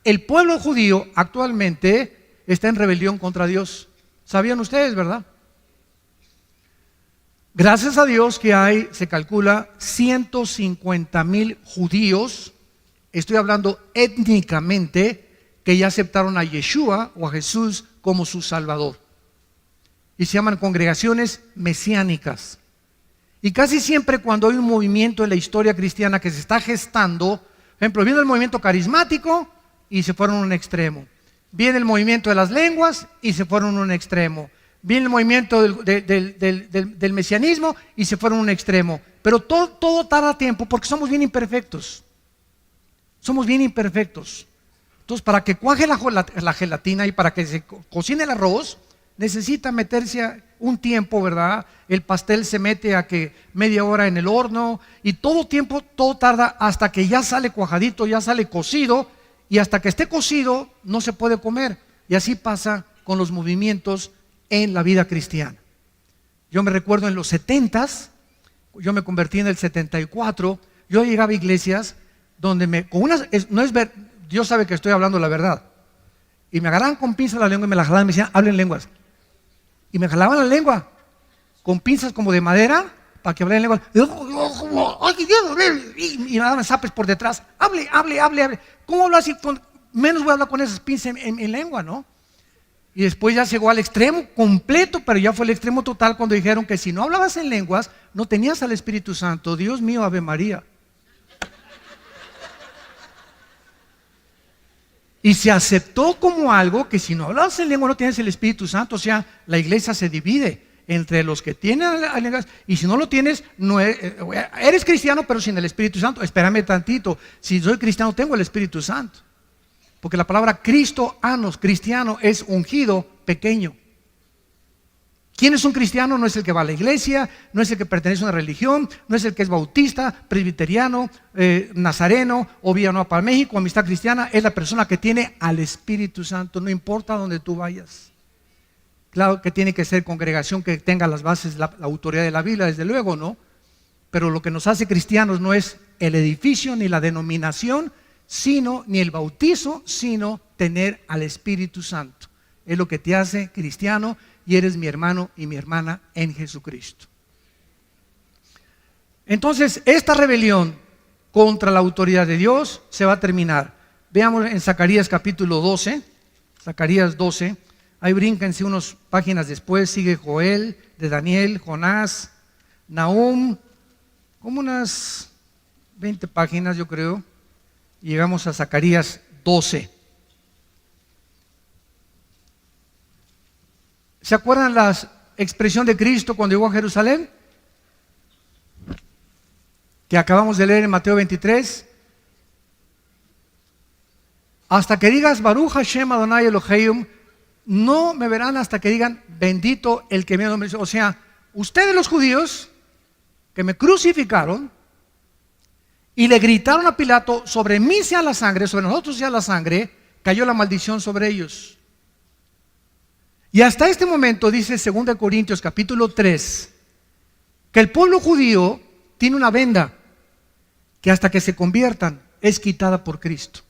el pueblo judío actualmente está en rebelión contra Dios. ¿Sabían ustedes, verdad? Gracias a Dios que hay, se calcula, 150,000 judíos, estoy hablando étnicamente, que ya aceptaron a Yeshua o a Jesús como su Salvador. Y se llaman congregaciones mesiánicas. Y casi siempre cuando hay un movimiento en la historia cristiana que se está gestando, por ejemplo, viene el movimiento carismático y se fueron a un extremo. Viene el movimiento de las lenguas y se fueron a un extremo. Viene el movimiento del mesianismo y se fueron a un extremo. Pero todo tarda tiempo porque somos bien imperfectos. Somos bien imperfectos. Entonces, para que cuaje la gelatina y para que se cocine el arroz, necesita meterse un tiempo, ¿verdad? El pastel se mete a que media hora en el horno y todo tarda hasta que ya sale cuajadito, ya sale cocido, y hasta que esté cocido no se puede comer. Y así pasa con los movimientos en la vida cristiana. Yo me recuerdo en los 70s, yo me convertí en el 74, yo llegaba a iglesias donde Dios sabe que estoy hablando la verdad, y me agarraban con pinzas la lengua y me la jalaban y me decían, hablen lenguas, y me jalaban la lengua con pinzas como de madera para que hablara en lengua, y me daban zapes por detrás, hable, ¿cómo hablo así? Menos voy a hablar con esas pinzas en lengua, ¿no? Y después ya llegó al extremo completo, pero ya fue el extremo total cuando dijeron que si no hablabas en lenguas, no tenías al Espíritu Santo. Dios mío, Ave María. Y se aceptó como algo que si no hablabas en lengua no tienes el Espíritu Santo. O sea, la iglesia se divide entre los que tienen lenguas y si no lo tienes, eres cristiano pero sin el Espíritu Santo. Espérame tantito, si soy cristiano tengo el Espíritu Santo. Porque la palabra cristiano es ungido, pequeño. ¿Quién es un cristiano? No es el que va a la iglesia, no es el que pertenece a una religión, no es el que es bautista, presbiteriano, nazareno, o Villanueva para México, Amistad Cristiana. Es la persona que tiene al Espíritu Santo, no importa donde tú vayas. Claro que tiene que ser congregación que tenga las bases, la autoridad de la Biblia, desde luego, ¿no? Pero lo que nos hace cristianos no es el edificio ni la denominación, ni el bautizo, sino tener al Espíritu Santo. Es lo que te hace cristiano y eres mi hermano y mi hermana en Jesucristo. Entonces, esta rebelión contra la autoridad de Dios se va a terminar. Veamos en Zacarías capítulo 12, Zacarías 12, ahí brínquense unas páginas después, sigue Joel, de Daniel, Jonás, Nahum, como unas 20 páginas yo creo. Llegamos a Zacarías 12. ¿Se acuerdan la expresión de Cristo cuando llegó a Jerusalén? Que acabamos de leer en Mateo 23. Hasta que digas Baruch Hashem Adonai Eloheim, no me verán hasta que digan bendito el que me ha nombrado. O sea, ustedes los judíos que me crucificaron y le gritaron a Pilato, sobre mí sea la sangre, sobre nosotros sea la sangre, cayó la maldición sobre ellos. Y hasta este momento dice 2 Corintios capítulo 3 que el pueblo judío tiene una venda que hasta que se conviertan es quitada por Cristo.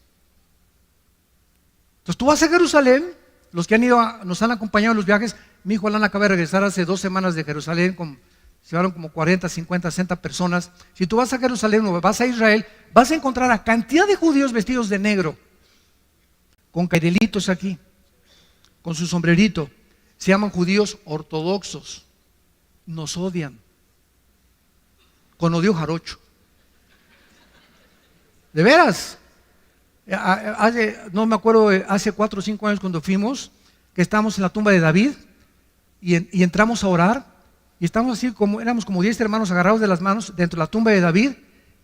Entonces tú vas a Jerusalén, los que han ido, nos han acompañado en los viajes, mi hijo Alan acaba de regresar hace 2 semanas de Jerusalén, se llevaron como 40, 50, 60 personas. Si tú vas a Jerusalén o vas a Israel, vas a encontrar a cantidad de judíos vestidos de negro, con cairelitos aquí, con su sombrerito. Se llaman judíos ortodoxos. Nos odian con odio jarocho. ¿De veras? No me acuerdo, hace 4 o 5 años cuando fuimos, que estábamos en la tumba de David y entramos a orar y estábamos así, éramos como 10 hermanos agarrados de las manos dentro de la tumba de David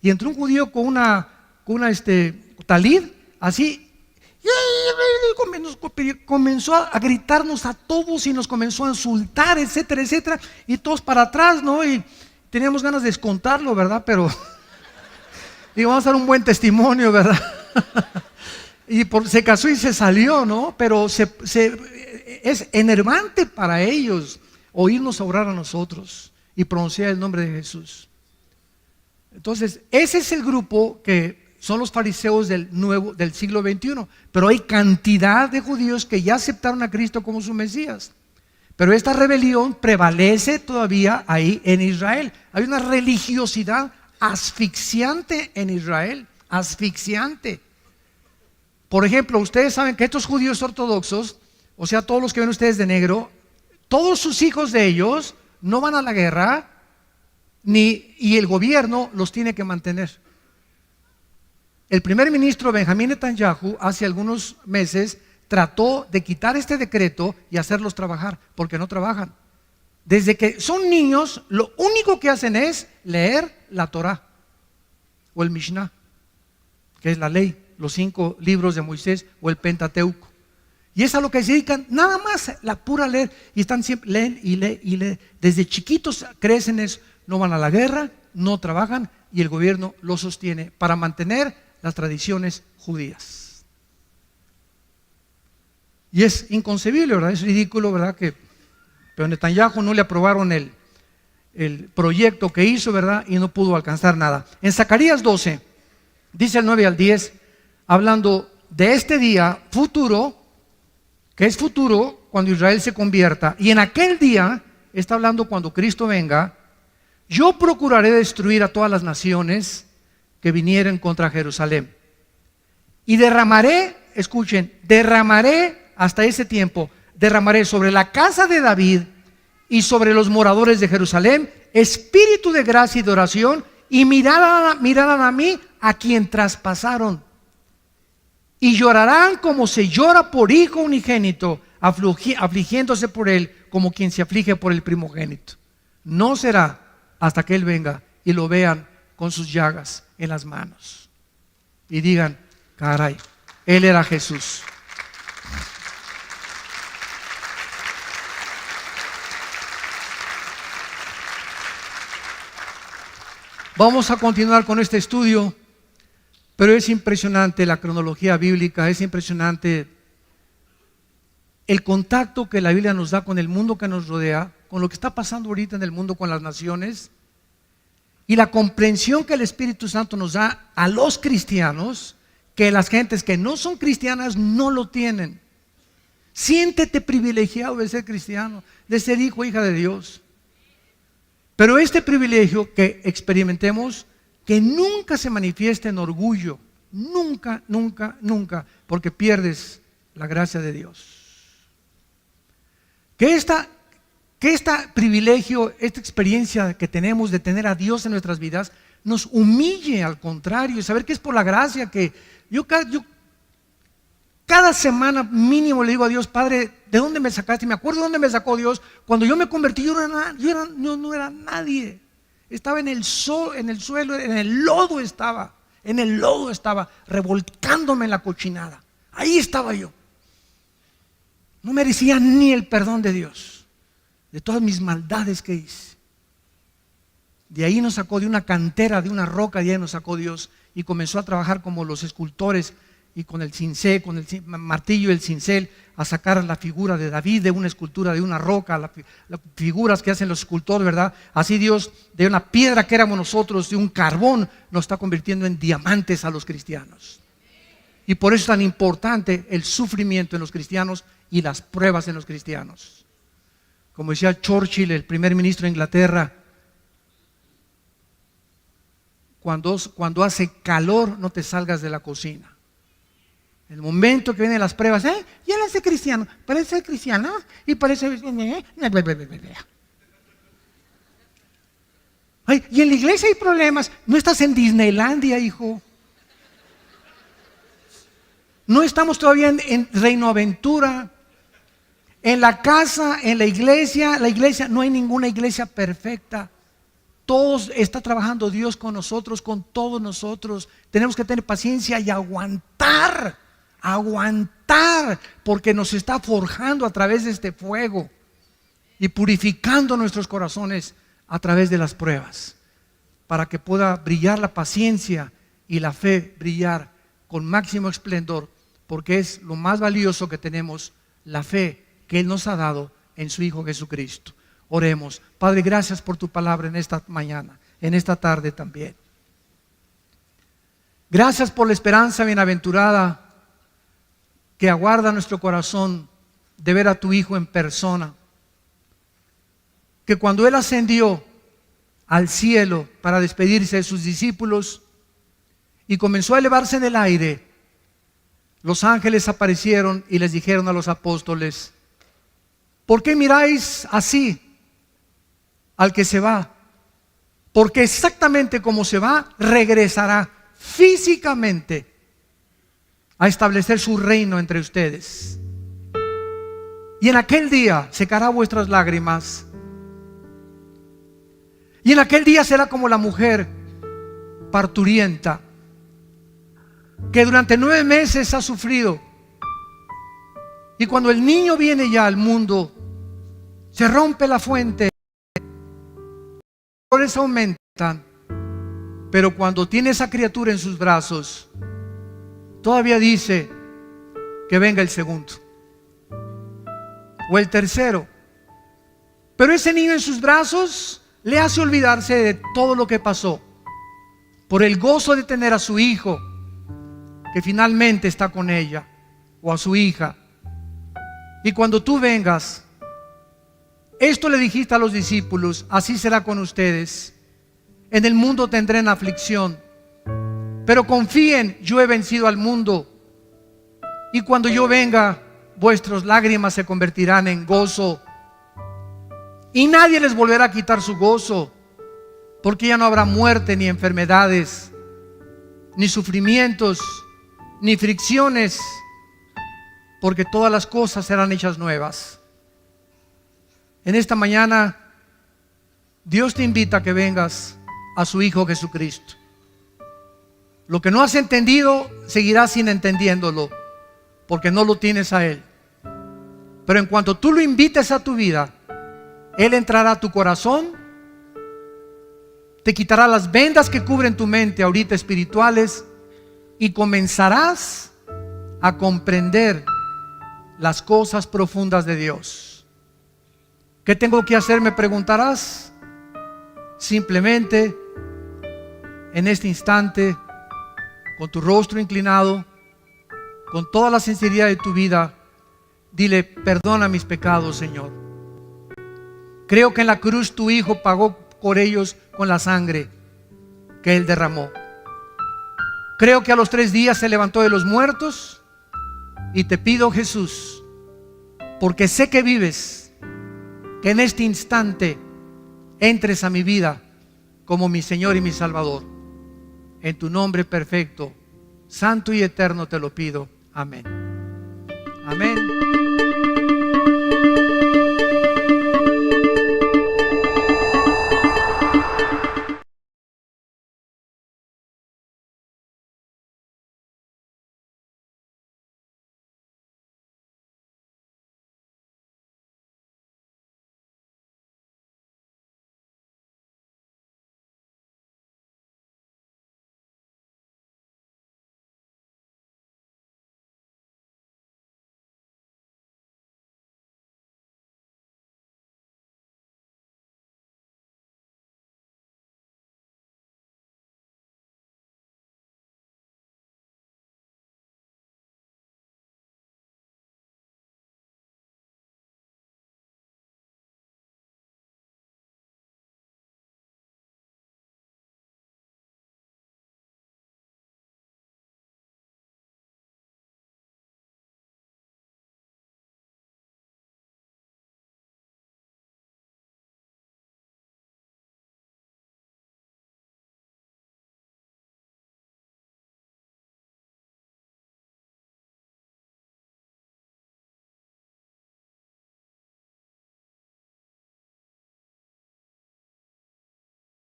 y entró un judío con una talid así. Comenzó a gritarnos a todos y nos comenzó a insultar, etcétera, etcétera. Y todos para atrás, ¿no? Y teníamos ganas de descontarlo, ¿verdad? Pero digo, vamos a dar un buen testimonio, ¿verdad? Y se casó y se salió, ¿no? Pero es enervante para ellos oírnos orar a nosotros y pronunciar el nombre de Jesús. Entonces, ese es el grupo que son los fariseos del siglo XXI. Pero hay cantidad de judíos que ya aceptaron a Cristo como su Mesías. Pero esta rebelión prevalece todavía ahí en Israel. Hay una religiosidad asfixiante en Israel, asfixiante. Por ejemplo, ustedes saben que estos judíos ortodoxos, o sea, todos los que ven ustedes de negro, todos sus hijos de ellos no van a la guerra, y el gobierno los tiene que mantener. El primer ministro Benjamín Netanyahu hace algunos meses trató de quitar este decreto y hacerlos trabajar, porque no trabajan. Desde que son niños, lo único que hacen es leer la Torah o el Mishnah, que es la ley, los 5 libros de Moisés o el Pentateuco. Y es a lo que se dedican, nada más, la pura leer. Y están siempre, leen y leen y leen. Desde chiquitos crecen eso, no van a la guerra, no trabajan y el gobierno los sostiene para mantener las tradiciones judías. Y es inconcebible, ¿verdad? Es ridículo, ¿verdad? Pero Netanyahu no le aprobaron el proyecto que hizo, ¿verdad? Y no pudo alcanzar nada. En Zacarías 12, dice el 9 al 10, hablando de este día futuro, que es futuro cuando Israel se convierta, y en aquel día, está hablando cuando Cristo venga, yo procuraré destruir a todas las naciones que vinieren contra Jerusalén. Y derramaré, escuchen, derramaré hasta ese tiempo, derramaré sobre la casa de David y sobre los moradores de Jerusalén espíritu de gracia y de oración, y mirarán a mí a quien traspasaron. Y llorarán como se llora por hijo unigénito, afligiéndose por él como quien se aflige por el primogénito. No será hasta que él venga y lo vean con sus llagas en las manos y digan, caray, él era Jesús. Vamos a continuar con este estudio, pero es impresionante la cronología bíblica, es impresionante el contacto que la Biblia nos da con el mundo que nos rodea, con lo que está pasando ahorita en el mundo con las naciones, y la comprensión que el Espíritu Santo nos da a los cristianos, que las gentes que no son cristianas no lo tienen. Siéntete privilegiado de ser cristiano, de ser hijo o hija de Dios. Pero este privilegio que experimentemos, que nunca se manifieste en orgullo, nunca, nunca, nunca, porque pierdes la gracia de Dios. Que este privilegio, esta experiencia que tenemos de tener a Dios en nuestras vidas, nos humille al contrario, y saber que es por la gracia que yo cada semana mínimo le digo a Dios, Padre, ¿de dónde me sacaste? Me acuerdo de dónde me sacó Dios. Cuando yo me convertí, yo no era nadie. Estaba en el suelo, en el lodo estaba, revolcándome en la cochinada. Ahí estaba yo. No merecía ni el perdón de Dios, de todas mis maldades que hice. De ahí nos sacó, de una cantera, de una roca, de ahí nos sacó Dios y comenzó a trabajar como los escultores y con el cincel, con el martillo y el cincel, a sacar la figura de David de una escultura, de una roca, las figuras que hacen los escultores, ¿verdad? Así Dios, de una piedra que éramos nosotros, de un carbón, nos está convirtiendo en diamantes a los cristianos. Y por eso es tan importante el sufrimiento en los cristianos y las pruebas en los cristianos. Como decía Churchill, el primer ministro de Inglaterra, cuando hace calor no te salgas de la cocina. El momento que vienen las pruebas, ya él es cristiano, parece cristiano y parece... Ay, y en la iglesia hay problemas. No estás en Disneylandia, hijo. No estamos todavía en Reino Aventura. En la casa, en la iglesia, no hay ninguna iglesia perfecta. Todos está trabajando Dios con nosotros, con todos nosotros. Tenemos que tener paciencia y aguantar aguantar, porque nos está forjando a través de este fuego y purificando nuestros corazones a través de las pruebas, para que pueda brillar la paciencia y la fe brillar con máximo esplendor, porque es lo más valioso que tenemos, la fe que Él nos ha dado en su Hijo Jesucristo. Oremos. Padre, gracias por tu palabra en esta mañana, en esta tarde también. Gracias por la esperanza bienaventurada que aguarda nuestro corazón de ver a tu Hijo en persona. Que cuando Él ascendió al cielo para despedirse de sus discípulos y comenzó a elevarse en el aire, los ángeles aparecieron y les dijeron a los apóstoles: ¿por qué miráis así al que se va? Porque exactamente como se va, regresará físicamente a establecer su reino entre ustedes. Y en aquel día secará vuestras lágrimas. Y en aquel día será como la mujer parturienta, que durante 9 meses ha sufrido. Y cuando el niño viene ya al mundo, se rompe la fuente, los dolores aumentan, pero cuando tiene esa criatura en sus brazos, todavía dice que venga el segundo o el tercero. Pero ese niño en sus brazos le hace olvidarse de todo lo que pasó, por el gozo de tener a su hijo que finalmente está con ella, o a su hija. Y cuando tú vengas, esto le dijiste a los discípulos: así será con ustedes. En el mundo tendrán aflicción, pero confíen, yo he vencido al mundo. Y cuando yo venga, vuestras lágrimas se convertirán en gozo. Y nadie les volverá a quitar su gozo, porque ya no habrá muerte, ni enfermedades, ni sufrimientos, ni fricciones, porque todas las cosas serán hechas nuevas. En esta mañana, Dios te invita a que vengas a su Hijo Jesucristo. Lo que no has entendido, seguirás sin entendiéndolo, porque no lo tienes a Él. Pero en cuanto tú lo invites a tu vida, Él entrará a tu corazón, te quitará las vendas que cubren tu mente ahorita espirituales, y comenzarás a comprender las cosas profundas de Dios. ¿Qué tengo que hacer?, me preguntarás. Simplemente, en este instante, con tu rostro inclinado, con toda la sinceridad de tu vida, dile: perdona mis pecados, Señor. Creo que en la cruz tu Hijo pagó por ellos con la sangre que Él derramó. Creo que a los 3 días se levantó de los muertos. Y te pido, Jesús, porque sé que vives, que en este instante entres a mi vida como mi Señor y mi Salvador. En tu nombre perfecto, santo y eterno te lo pido. Amén. Amén.